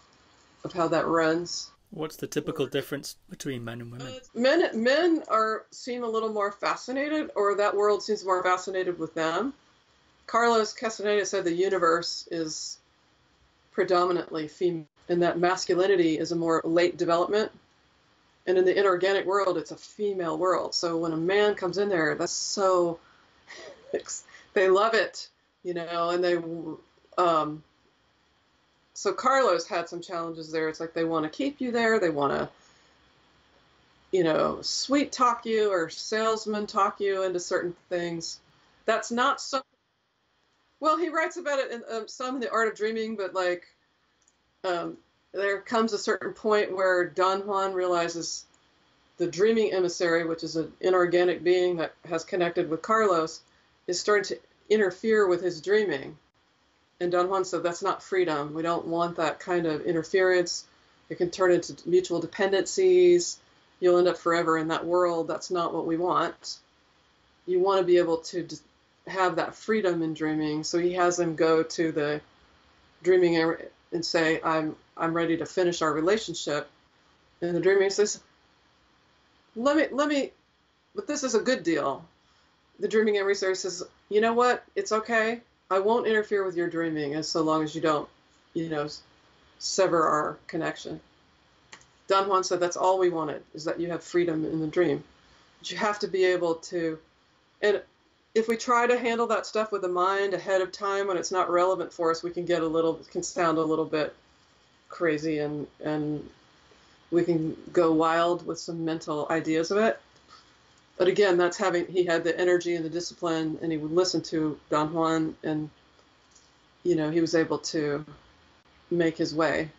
of how that runs. What's the typical difference between men and women? Men seem a little more fascinated, or that world seems more fascinated with them. Carlos Castaneda said the universe is predominantly female, and that masculinity is a more late development. And in the inorganic world, it's a female world. So when a man comes in there, that's so, they love it, and they, so Carlos had some challenges there. It's like they want to keep you there. They want to, sweet talk you or salesman talk you into certain things. That's not so. Well, he writes about it in some in The Art of Dreaming, but like there comes a certain point where Don Juan realizes the dreaming emissary, which is an inorganic being that has connected with Carlos, is starting to interfere with his dreaming. And Don Juan said, that's not freedom. We don't want that kind of interference. It can turn into mutual dependencies. You'll end up forever in that world. That's not what we want. You want to be able to have that freedom in dreaming. So he has him go to the dreaming and say, I'm ready to finish our relationship. And the dreaming says, let me, but this is a good deal. The dreaming emissary says, you know what? It's okay. I won't interfere with your dreaming as so long as you don't, sever our connection. Don Juan said that's all we wanted, is that you have freedom in the dream. But you have to be able to, and if we try to handle that stuff with the mind ahead of time when it's not relevant for us, we can can sound a little bit crazy and we can go wild with some mental ideas of it. But again, he had the energy and the discipline, and he would listen to Don Juan, and, he was able to make his way.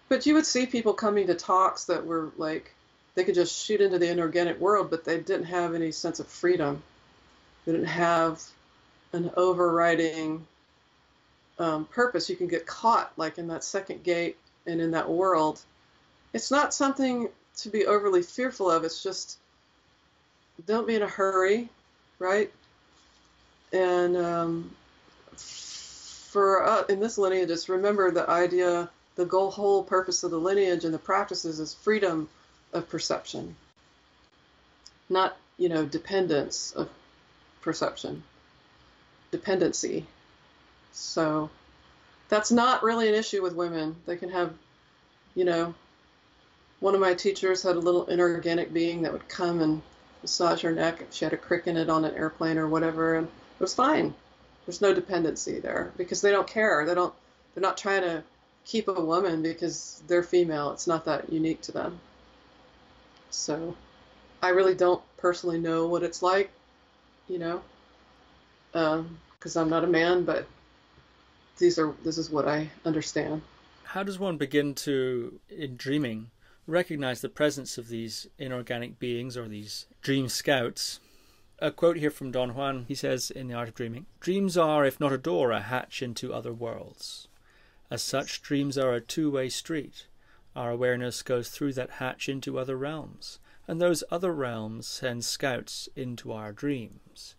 But you would see people coming to talks that were like, they could just shoot into the inorganic world, but they didn't have any sense of freedom. They didn't have an overriding purpose. You can get caught like in that second gate and in that world. It's not something to be overly fearful of. It's just, don't be in a hurry, right? And in this lineage, just remember the idea, the whole purpose of the lineage and the practices is freedom of perception, not, dependence of perception, dependency. So that's not really an issue with women. They can have, one of my teachers had a little inorganic being that would come and massage her neck. She had a crick in it on an airplane or whatever, and it was fine. There's no dependency there because they don't care. They're not trying to keep a woman because they're female. It's not that unique to them. So I really don't personally know what it's like, because I'm not a man, but this is what I understand. How does one begin to, in dreaming, recognize the presence of these inorganic beings or these dream scouts? A quote here from Don Juan. He says in The Art of Dreaming, "Dreams are, if not a door, a hatch into other worlds. As such, dreams are a two-way street. Our awareness goes through that hatch into other realms, and those other realms send scouts into our dreams.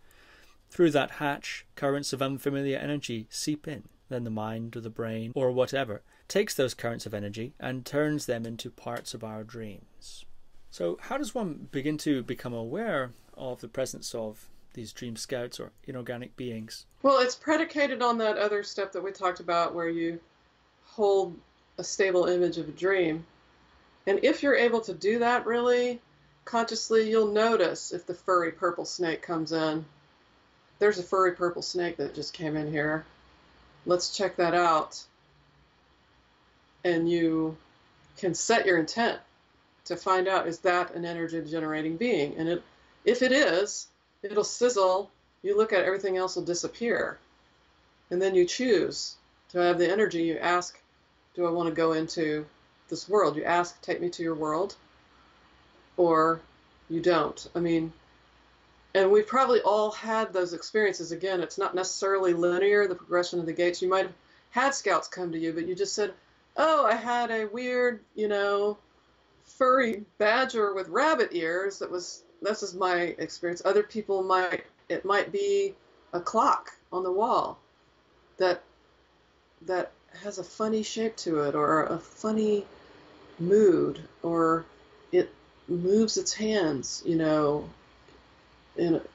Through that hatch, currents of unfamiliar energy seep in. Then the mind or the brain or whatever takes those currents of energy and turns them into parts of our dreams." So how does one begin to become aware of the presence of these dream scouts or inorganic beings? Well, it's predicated on that other step that we talked about where you hold a stable image of a dream. And if you're able to do that really consciously, you'll notice if the furry purple snake comes in. There's a furry purple snake that just came in here. Let's check that out. And you can set your intent to find out, is that an energy generating being? And if it is, it'll sizzle. You look at it, everything else will disappear. And then you choose to have the energy. You ask, do I want to go into this world? You ask, take me to your world, or you don't. And we've probably all had those experiences. Again, it's not necessarily linear, the progression of the gates. You might have had scouts come to you, but you just said, oh, I had a weird, furry badger with rabbit ears. This is my experience. Other people it might be a clock on the wall that has a funny shape to it, or a funny mood, or it moves its hands, and it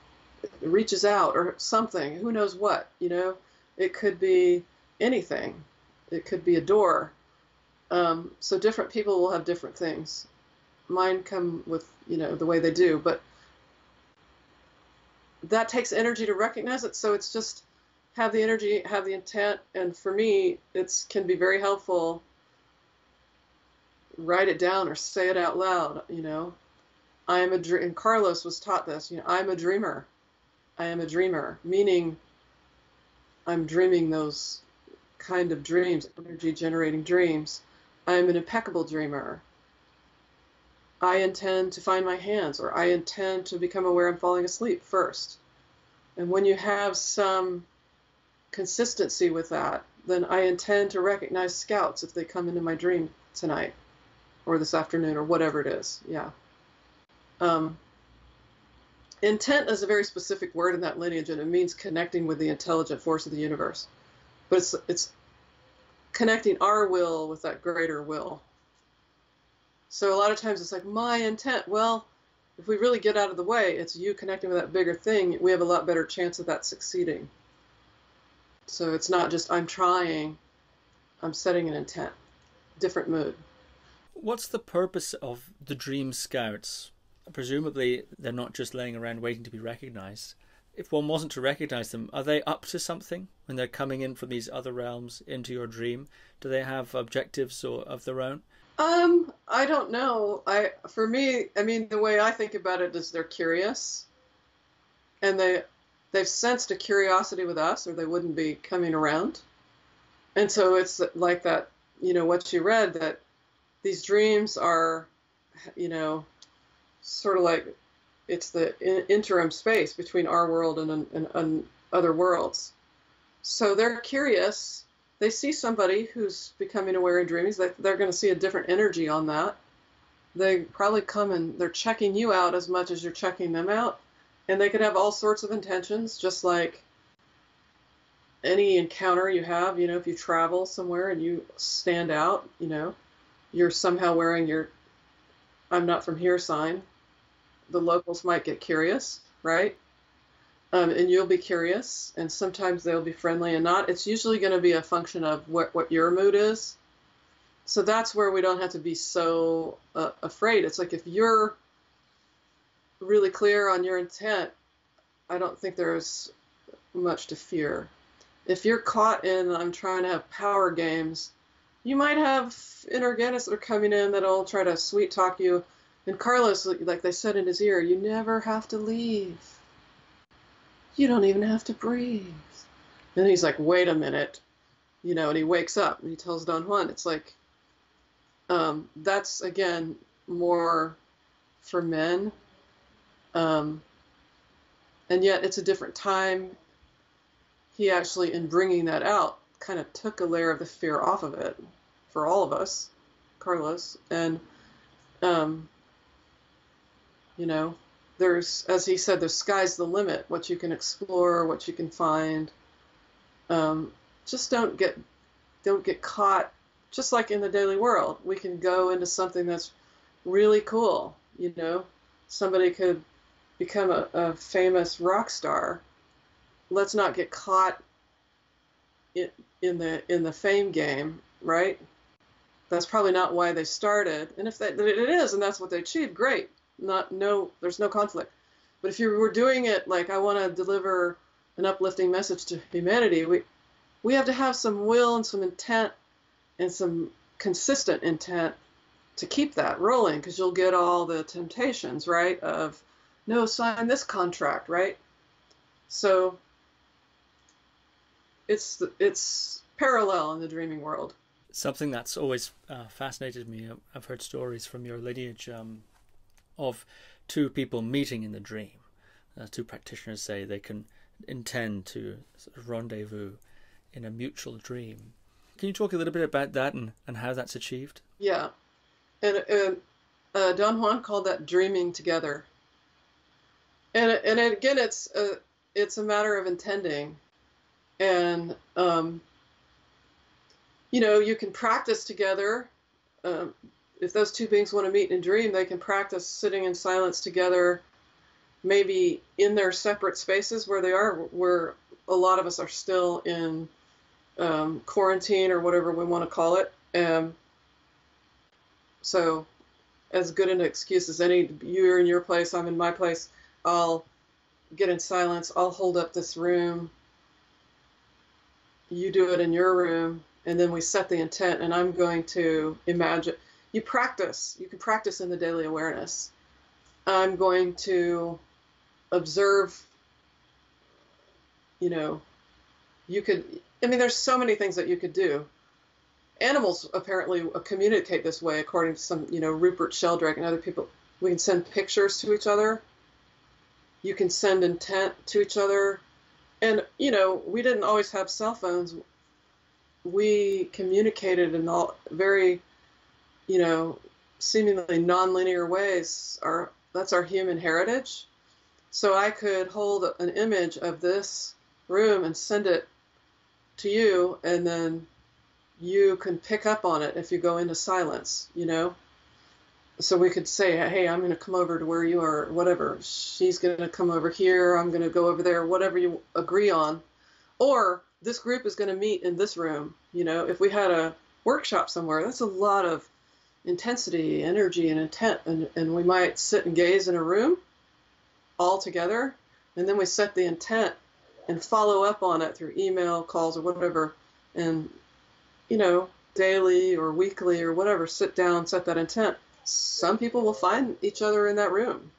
reaches out or something. Who knows what, It could be anything. It could be a door. So different people will have different things. Mine come with, the way they do, but that takes energy to recognize it. So it's just have the energy, have the intent. And for me, it can be very helpful. Write it down or say it out loud, I am and Carlos was taught this, I'm a dreamer. I am a dreamer, meaning I'm dreaming those kind of dreams, energy generating dreams. I am an impeccable dreamer. I intend to find my hands, or I intend to become aware I'm falling asleep first. And when you have some consistency with that, then I intend to recognize scouts if they come into my dream tonight or this afternoon or whatever it is. Yeah. Intent is a very specific word in that lineage, and it means connecting with the intelligent force of the universe. But it's connecting our will with that greater will. So a lot of times it's like, my intent. Well, if we really get out of the way, it's you connecting with that bigger thing. We have a lot better chance of that succeeding. So it's not just I'm trying, I'm setting an intent. Different mood. What's the purpose of the dream scouts? Presumably they're not just laying around waiting to be recognized. If one wasn't to recognize them, are they up to something when they're coming in from these other realms into your dream? Do they have objectives of their own? I don't know. For me, I mean, the way I think about it is they're curious, and they've sensed a curiosity with us, or they wouldn't be coming around. And so it's like that, what you read, that these dreams are, sort of like it's the interim space between our world and other worlds. So they're curious. They see somebody who's becoming aware in dreams. They're going to see a different energy on that. They probably come and they're checking you out as much as you're checking them out. And they could have all sorts of intentions, just like any encounter you have. If you travel somewhere and you stand out, you're somehow wearing your I'm not from here sign. The locals might get curious, right? And you'll be curious, and sometimes they'll be friendly and not. It's usually going to be a function of what your mood is. So that's where we don't have to be so afraid. It's like if you're really clear on your intent, I don't think there's much to fear. If you're caught in, I'm trying to have power games, you might have inorganics that are coming in that'll try to sweet talk you. And Carlos, like they said in his ear, you never have to leave. You don't even have to breathe. And he's like, wait a minute, and he wakes up and he tells Don Juan, it's like, that's again more for men. And yet it's a different time. He actually, in bringing that out, kind of took a layer of the fear off of it for all of us, Carlos. And, there's, as he said, the sky's the limit, what you can explore, what you can find. Just don't get caught, just like in the daily world. We can go into something that's really cool, Somebody could become a famous rock star. Let's not get caught in the fame game, right? That's probably not why they started. And if it is, and that's what they achieved, great. There's no conflict. But if you were doing it like, I want to deliver an uplifting message to humanity, we have to have some will and some intent and some consistent intent to keep that rolling, because you'll get all the temptations, right? Of, no, sign this contract, right? So it's parallel in the dreaming world. Something that's always fascinated me, I've heard stories from your lineage of two people meeting in the dream. Two practitioners say they can intend to sort of rendezvous in a mutual dream. Can you talk a little bit about that and how that's achieved? Yeah. And Don Juan called that dreaming together. And again, it's a matter of intending. And, you can practice together. If those two beings want to meet in a dream, they can practice sitting in silence together, maybe in their separate spaces where they are, where a lot of us are still in quarantine or whatever we want to call it. So as good an excuse as any, you're in your place, I'm in my place, I'll get in silence, I'll hold up this room, you do it in your room, and then we set the intent, and I'm going to imagine. You can practice in the daily awareness. I'm going to observe you know, you could, I mean, there's so many things that you could do. Animals apparently communicate this way, according to some, Rupert Sheldrake and other people. We can send pictures to each other. You can send intent to each other. And, we didn't always have cell phones. We communicated in all very, seemingly nonlinear ways. That's our human heritage. So I could hold an image of this room and send it to you, and then you can pick up on it if you go into silence, So we could say, hey, I'm going to come over to where you are, whatever. She's going to come over here. I'm going to go over there, whatever you agree on. Or this group is going to meet in this room. If we had a workshop somewhere, that's a lot of intensity, energy, and intent. And we might sit and gaze in a room all together. And then we set the intent and follow up on it through email, calls, or whatever. And, daily or weekly or whatever, sit down, set that intent. Some people will find each other in that room,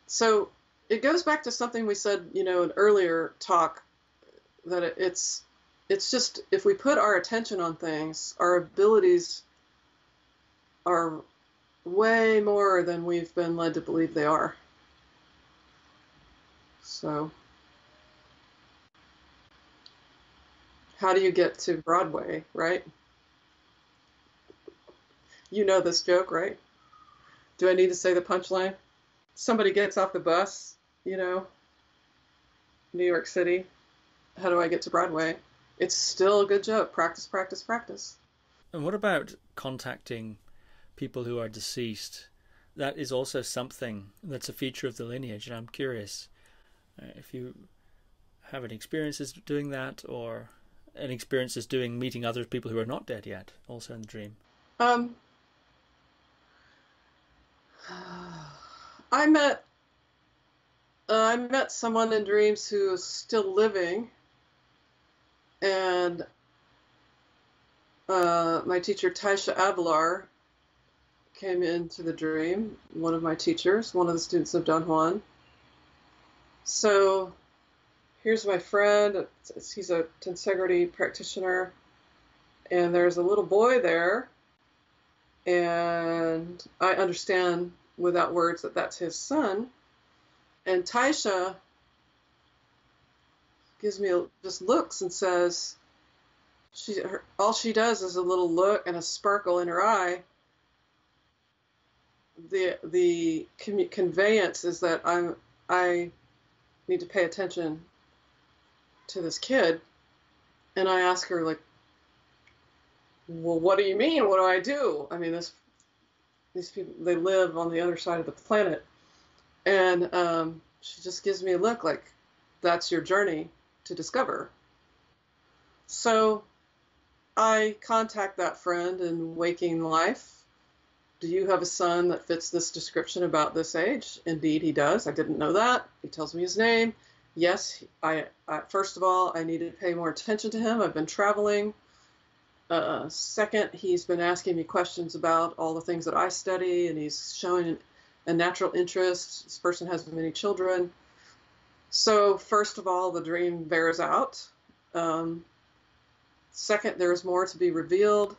So it goes back to something we said, in an earlier talk, that it's just, if we put our attention on things, our abilities are way more than we've been led to believe they are. So how do you get to Broadway, right? You know this joke, right? Do I need to say the punchline? Somebody gets off the bus, New York City. How do I get to Broadway? It's still a good joke. Practice, practice, practice. And what about contacting people who are deceased? That is also something that's a feature of the lineage, and I'm curious if you have any experiences doing that, or any experiences meeting other people who are not dead yet, also in the dream. I met someone in dreams who is still living, and my teacher Taisha Ablar came into the dream, one of my teachers, one of the students of Don Juan. So here's my friend. He's a tensegrity practitioner, and there's a little boy there, and I understand without words that that's his son. And Taisha just looks and says, all she does is a little look and a sparkle in her eye. The conveyance is that I need to pay attention to this kid. And I ask her, like, well, what do you mean? What do I do? I mean, these people, they live on the other side of the planet. And she just gives me a look like, that's your journey to discover. So I contact that friend in waking life. Do you have a son that fits this description about this age? Indeed, he does. I didn't know that. He tells me his name. Yes, I first of all, I need to pay more attention to him. I've been traveling. Second, he's been asking me questions about all the things that I study, and he's showing a natural interest. This person has many children. So first of all, the dream bears out. Second, there's more to be revealed.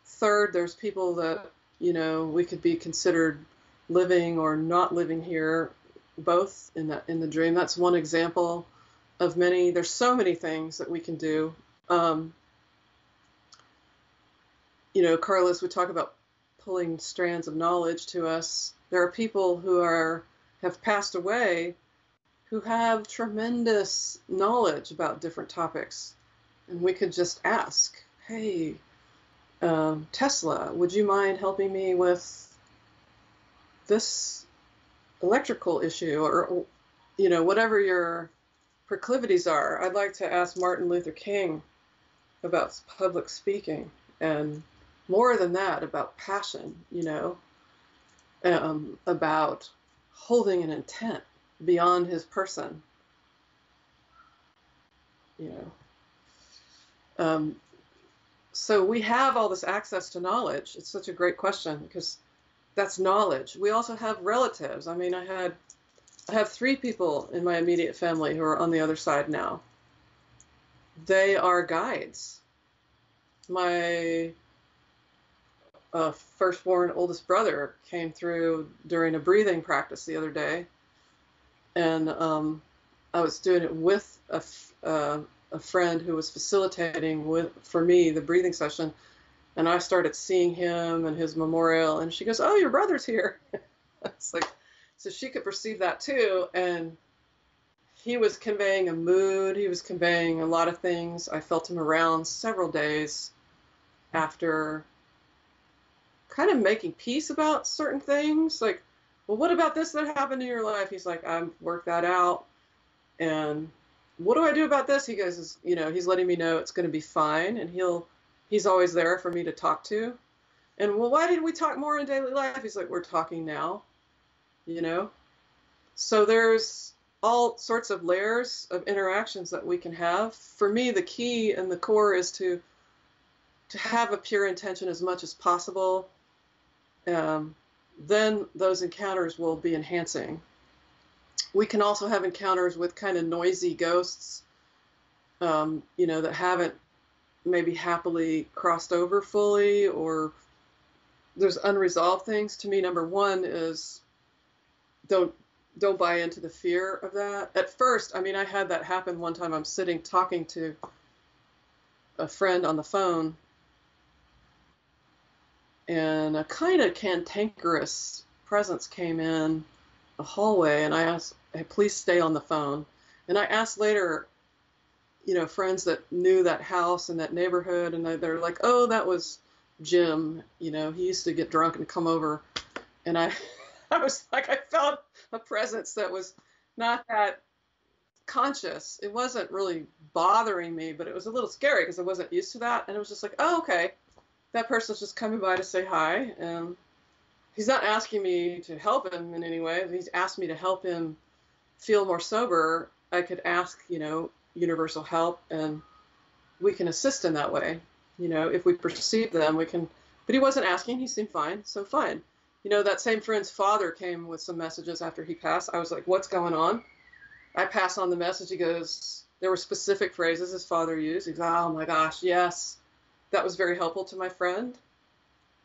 Third, there's people that, we could be considered living or not living here, both in the dream. That's one example of many. There's so many things that we can do. Carlos would talk about pulling strands of knowledge to us. There are people who have passed away who have tremendous knowledge about different topics. And we could just ask, hey, Tesla, would you mind helping me with this electrical issue? Or, whatever your proclivities are. I'd like to ask Martin Luther King about public speaking, and more than that, about passion, about holding an intent beyond his person, So we have all this access to knowledge. It's such a great question, because that's knowledge. We also have relatives. I mean, I had I have 3 people in my immediate family who are on the other side now. They are guides. My firstborn oldest brother came through during a breathing practice the other day, and I was doing it with a friend who was facilitating for me the breathing session, and I started seeing him and his memorial, and she goes, "Oh, your brother's here." It's like, so she could perceive that too, and he was conveying a mood. He was conveying a lot of things. I felt him around several days after kind of making peace about certain things. Like, well, what about this that happened in your life? He's like, I've worked that out. And what do I do about this? He goes, he's letting me know it's going to be fine. And he's always there for me to talk to. And, well, why didn't we talk more in daily life? He's like, we're talking now, So there's all sorts of layers of interactions that we can have. For me, the key and the core is to have a pure intention as much as possible. Then those encounters will be enhancing. We can also have encounters with kind of noisy ghosts, that haven't maybe happily crossed over fully, or there's unresolved things. To me, number one is don't buy into the fear of that. At first, I had that happen one time. I'm sitting talking to a friend on the phone, and a kind of cantankerous presence came in the hallway, and I asked, "Hey, please stay on the phone." And I asked later, friends that knew that house and that neighborhood, and they're like, "Oh, that was Jim. He used to get drunk and come over." And I was like, I felt a presence that was not that conscious. It wasn't really bothering me, but it was a little scary because I wasn't used to that. And it was just like, oh, okay. That person's just coming by to say hi, and he's not asking me to help him in any way. If he's asked me to help him feel more sober, I could ask, universal help, and we can assist in that way. If we perceive them, we can. But he wasn't asking. He seemed fine, so fine. That same friend's father came with some messages after he passed. I was like, what's going on? I pass on the message. He goes, there were specific phrases his father used. He goes, oh my gosh, yes. That was very helpful to my friend.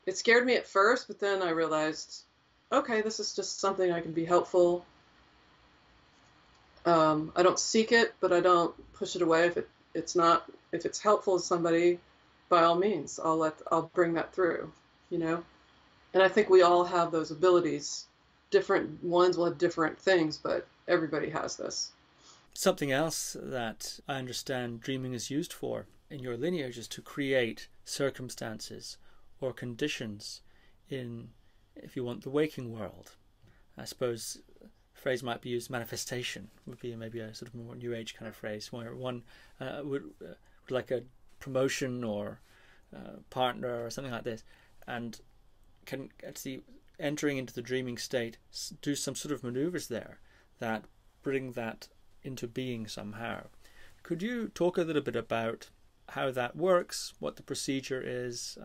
It scared me at first, but then I realized, okay, this is just something I can be helpful. I don't seek it, but I don't push it away. If it's helpful to somebody, by all means, I'll bring that through, And I think we all have those abilities. Different ones will have different things, but everybody has this. Something else that I understand dreaming is used for in your lineage is to create circumstances or conditions in, if you want, the waking world. I suppose the phrase might be used, manifestation would be maybe a sort of more New Age kind of phrase, where one would like a promotion or partner or something like this, and can actually, entering into the dreaming state, do some sort of maneuvers there that bring that into being somehow. Could you talk a little bit about how that works, what the procedure is,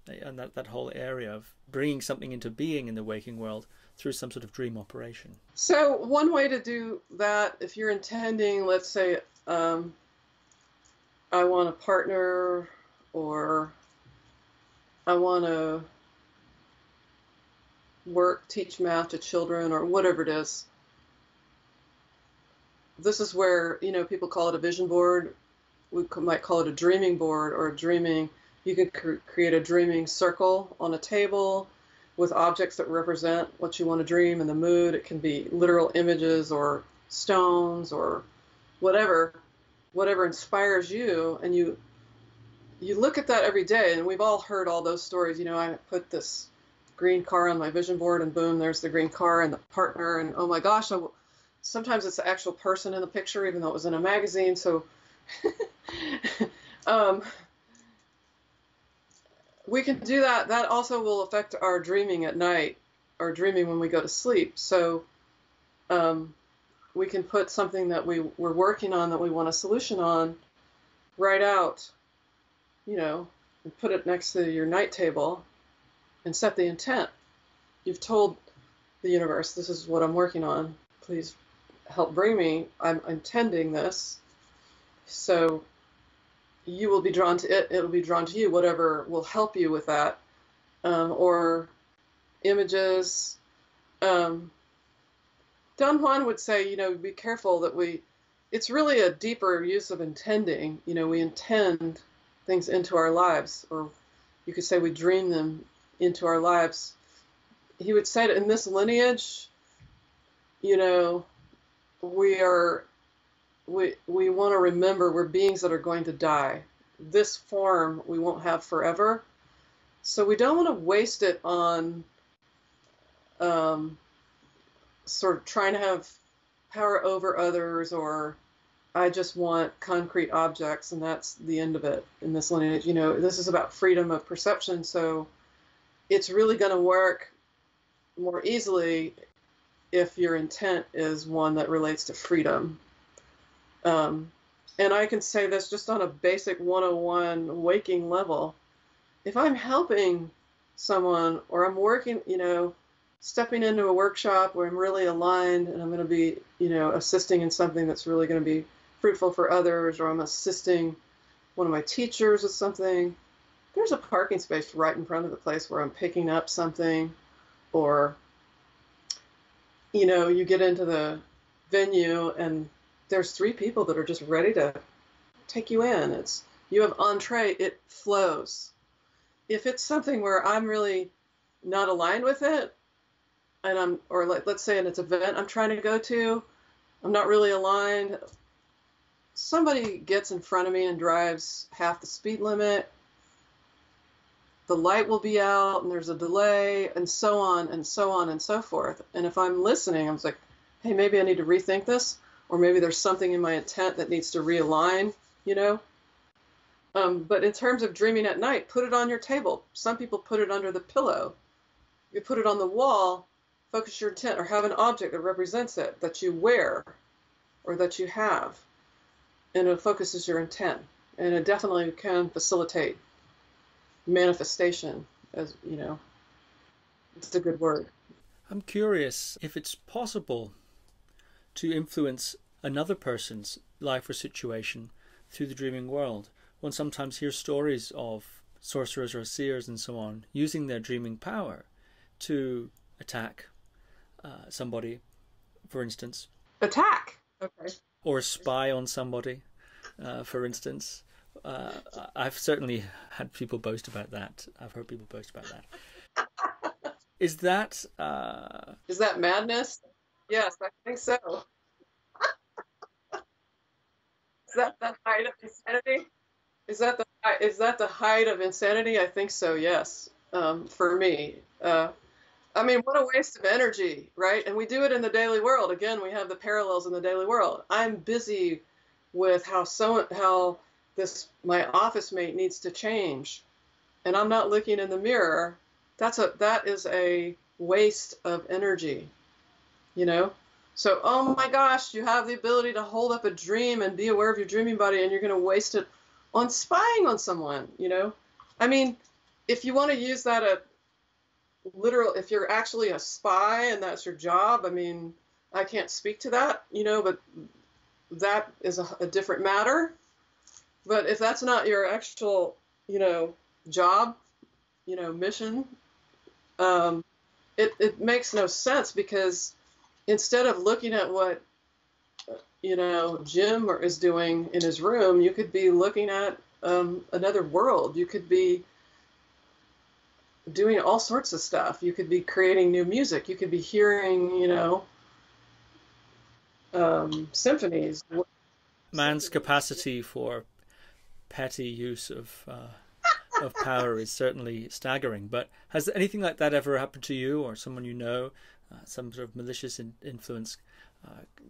and that whole area of bringing something into being in the waking world through some sort of dream operation? So one way to do that, if you're intending, let's say, I want a partner, or I want to teach math to children, or whatever it is. This is where, people call it a vision board. We might call it a dreaming board or a dreaming. You can create a dreaming circle on a table with objects that represent what you want to dream and the mood. It can be literal images or stones or whatever inspires you. And you look at that every day. And we've all heard all those stories. I put this green car on my vision board, and boom, there's the green car and the partner. And oh my gosh, sometimes it's the actual person in the picture, even though it was in a magazine. So we can do that. That also will affect our dreaming at night, or dreaming when we go to sleep. So we can put something that we're working on, that we want a solution on, write out, and put it next to your night table and set the intent. You've told the universe, this is what I'm working on. please help bring me. I'm intending this. So you will be drawn to it. It'll be drawn to you, whatever will help you with that. Or images. Don Juan would say, be careful that it's really a deeper use of intending. We intend things into our lives, or you could say we dream them into our lives. He would say that in this lineage, we want to remember we're beings that are going to die. This form we won't have forever. So we don't want to waste it on sort of trying to have power over others, or I just want concrete objects and that's the end of it in this lineage. This is about freedom of perception, so it's really going to work more easily if your intent is one that relates to freedom. And I can say this just on a basic 101 waking level. If I'm helping someone, or I'm working, stepping into a workshop where I'm really aligned and I'm going to be, assisting in something that's really going to be fruitful for others, or I'm assisting one of my teachers with something, there's a parking space right in front of the place where I'm picking up something, or, you get into the venue and there's 3 people that are just ready to take you in. You have entree, it flows. If it's something where I'm really not aligned with it, and let's say it's an event I'm trying to go to, I'm not really aligned, somebody gets in front of me and drives half the speed limit, the light will be out and there's a delay, and so on and so on and so forth. And if I'm listening, I'm like, hey, maybe I need to rethink this, or maybe there's something in my intent that needs to realign, But in terms of dreaming at night, put it on your table. Some people put it under the pillow. You put it on the wall, focus your intent, or have an object that represents it, that you wear or that you have. And it focuses your intent. And it definitely can facilitate manifestation, as it's a good word. I'm curious if it's possible to influence another person's life or situation through the dreaming world. One sometimes hears stories of sorcerers or seers and so on using their dreaming power to attack somebody, for instance. Attack? Okay. Or spy on somebody, for instance. I've certainly had people boast about that. I've heard people boast about that. Is that madness? Yes, I think so. Is that the height of insanity? Is that the height of insanity? I think so. Yes. For me, what a waste of energy, right? And we do it in the daily world. Again, we have the parallels in the daily world. I'm busy with how my office mate needs to change, and I'm not looking in the mirror. That is a waste of energy, So, oh my gosh, you have the ability to hold up a dream and be aware of your dreaming body, and you're going to waste it on spying on someone, if you want to use that if you're actually a spy and that's your job, I can't speak to that, but that is a different matter. But if that's not your actual, job, mission, it makes no sense, because instead of looking at what, Jim is doing in his room, you could be looking at another world. You could be doing all sorts of stuff. You could be creating new music. You could be hearing, symphonies. Man's capacity for petty use of power is certainly staggering. But has anything like that ever happened to you or someone you know? Some sort of malicious influence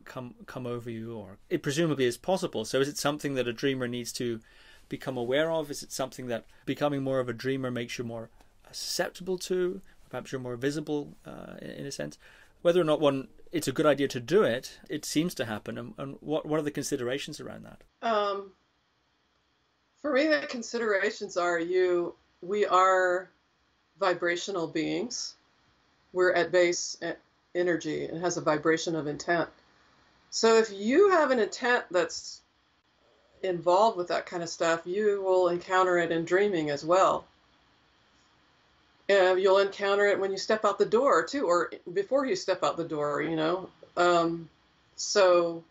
come over you, or it presumably is possible. So is it something that a dreamer needs to become aware of? Is it something that becoming more of a dreamer makes you more susceptible to? Perhaps you're more visible in a sense. Whether or not it's a good idea to do it, it seems to happen. And what are the considerations around that? For me, the considerations are we are vibrational beings. We're at base energy and has a vibration of intent. So if you have an intent that's involved with that kind of stuff, you will encounter it in dreaming as well. And you'll encounter it when you step out the door too, or before you step out the door, So,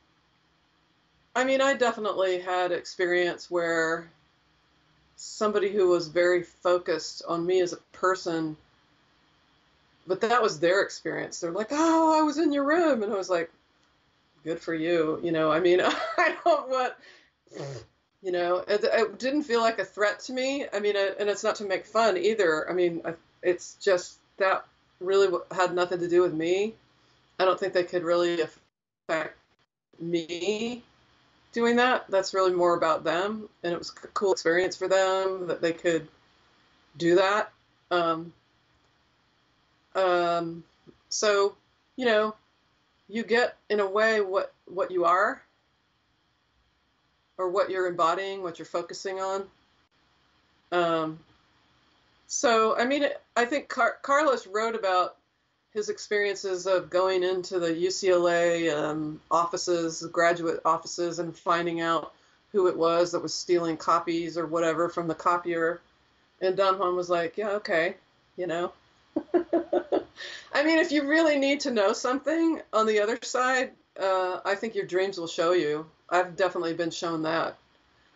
I mean, I definitely had experience where somebody who was very focused on me as a person, but that was their experience. They're like, "Oh, I was in your room," and I was like, "Good for you." I mean, I don't want, it didn't feel like a threat to me. I mean, and it's not to make fun either. I mean, it's just that really had nothing to do with me. I don't think they could really affect me doing that. That's really more about them, and it was a cool experience for them that they could do that. So, you get in a way what you are, or what you're embodying, what you're focusing on. So, I mean, I think Carlos wrote about his experiences of going into the UCLA offices, graduate offices, and finding out who it was that was stealing copies or whatever from the copier. And Don Juan was like, yeah, okay, I mean, if you really need to know something on the other side, I think your dreams will show you. I've definitely been shown that.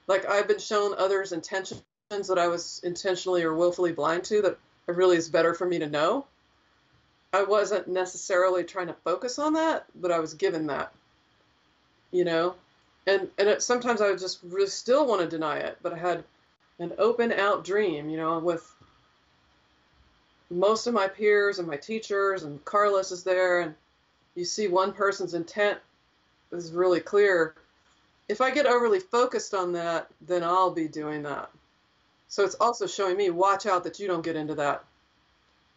Like, I've been shown others' intentions that I was intentionally or willfully blind to that it really is better for me to know. I wasn't necessarily trying to focus on that, but I was given that, and sometimes I would just really still want to deny it, but I had an open out dream, with most of my peers and my teachers, and Carlos is there, and you see one person's intent is really clear. If I get overly focused on that, then I'll be doing that. So it's also showing me, watch out that you don't get into that.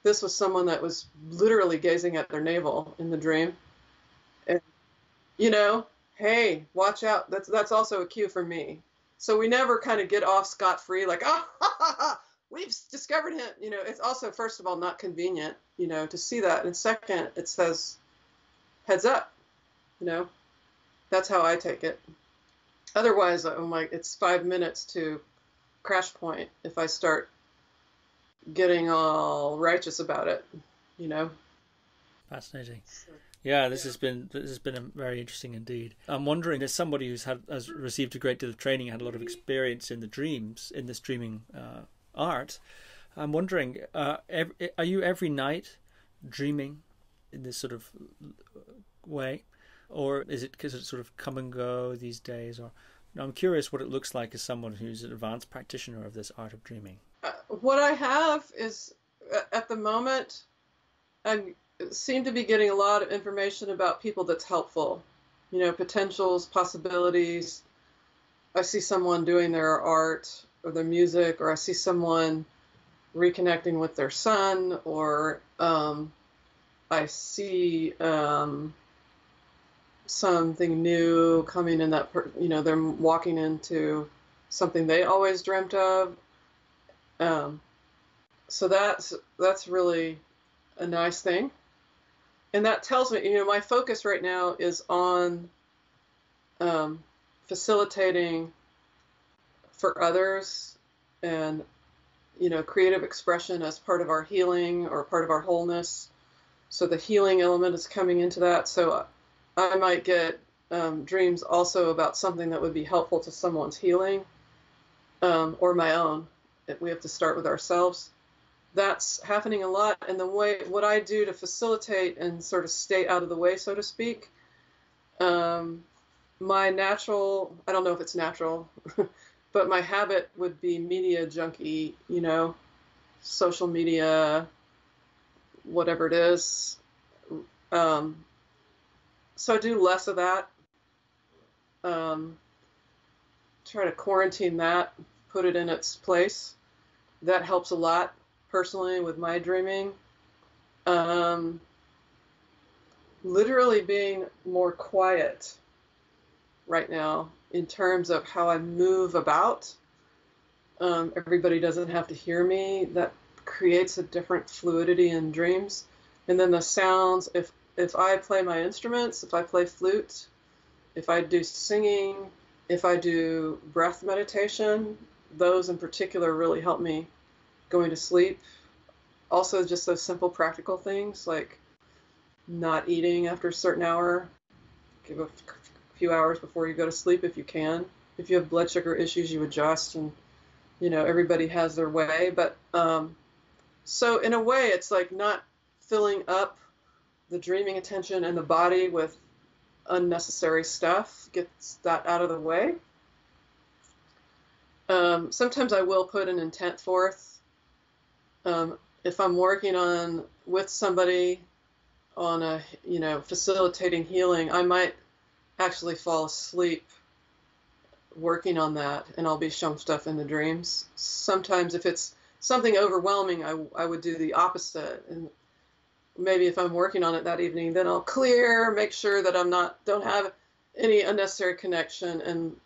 This was someone that was literally gazing at their navel in the dream. And, hey, watch out. That's also a cue for me. So we never kind of get off scot-free like, we've discovered him. It's also, first of all, not convenient, to see that. And second, it says, heads up, That's how I take it. Otherwise, it's 5 minutes to crash point if I start getting all righteous about it, Fascinating. Yeah, this has been very interesting indeed. I'm wondering, as somebody has received a great deal of training, had a lot of experience in this dreaming art, I'm wondering, are you every night dreaming in this sort of way, or is it because it's sort of come and go these days? Or I'm curious what it looks like as someone who's an advanced practitioner of this art of dreaming. What I have is, at the moment, I seem to be getting a lot of information about people that's helpful, potentials, possibilities. I see someone doing their art or their music, or I see someone reconnecting with their son, or I see something new coming in that, they're walking into something they always dreamt of. So that's really a nice thing. And that tells me, my focus right now is on facilitating for others, and, creative expression as part of our healing or part of our wholeness. So the healing element is coming into that. So I might get dreams also about something that would be helpful to someone's healing, or my own. We have to start with ourselves. That's happening a lot. And what I do to facilitate and sort of stay out of the way, so to speak, my natural, I don't know if it's natural, but my habit would be media junkie, social media, whatever it is. So I do less of that. Try to quarantine that, put it in its place. That helps a lot personally with my dreaming. Literally being more quiet right now in terms of how I move about. Everybody doesn't have to hear me. That creates a different fluidity in dreams. And then the sounds, if if I play my instruments, if I play flute, if I do singing, if I do breath meditation, those in particular really help me going to sleep. Also, just those simple practical things like not eating after a certain hour. Give a few hours before you go to sleep if you can. If you have blood sugar issues, you adjust, and everybody has their way. But so in a way, it's like not filling up the dreaming attention and the body with unnecessary stuff. Gets that out of the way. Sometimes I will put an intent forth. If I'm working with somebody on a, facilitating healing, I might actually fall asleep working on that, and I'll be shown stuff in the dreams. Sometimes if it's something overwhelming, I would do the opposite. And maybe if I'm working on it that evening, then I'll clear, make sure that don't have any unnecessary connection. And,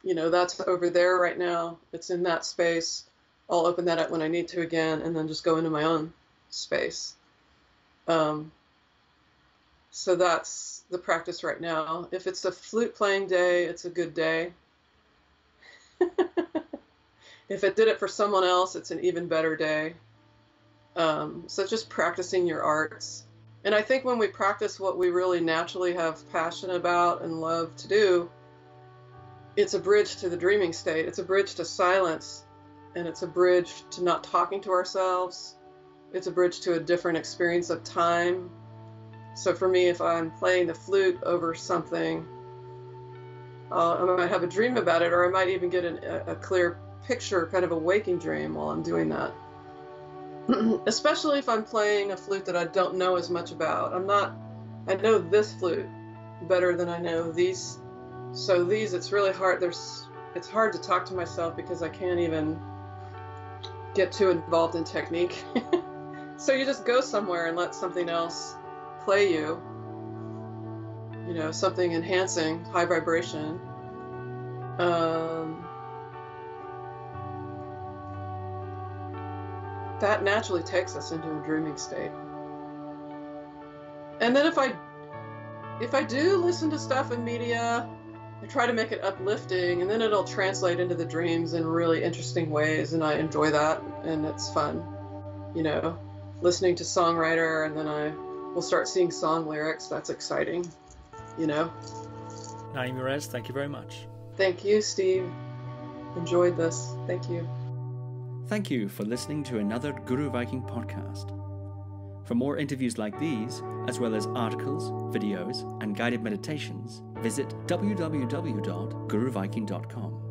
that's over there right now. It's in that space. I'll open that up when I need to again, and then just go into my own space. So that's the practice right now. If it's a flute playing day, it's a good day. If it did it for someone else, it's an even better day. So just practicing your arts. And I think when we practice what we really naturally have passion about and love to do, it's a bridge to the dreaming state. It's a bridge to silence, and it's a bridge to not talking to ourselves. It's a bridge to a different experience of time. So for me, if I'm playing the flute over something, I might have a dream about it, or I might even get a clear picture, kind of a waking dream while I'm doing that. Especially if I'm playing a flute that I don't know as much about. I know this flute better than I know these. So these, it's really hard. It's hard to talk to myself because I can't even get too involved in technique. So you just go somewhere and let something else play you. Something enhancing, high vibration. That naturally takes us into a dreaming state. And then if I do listen to stuff in media, I try to make it uplifting, and then it'll translate into the dreams in really interesting ways, and I enjoy that, and it's fun. Listening to songwriter, and then I will start seeing song lyrics. That's exciting. Nyei Murez, thank you very much. Thank you, Steve. Enjoyed this. Thank you. Thank you for listening to another Guru Viking podcast. For more interviews like these, as well as articles, videos, and guided meditations, visit www.guruviking.com.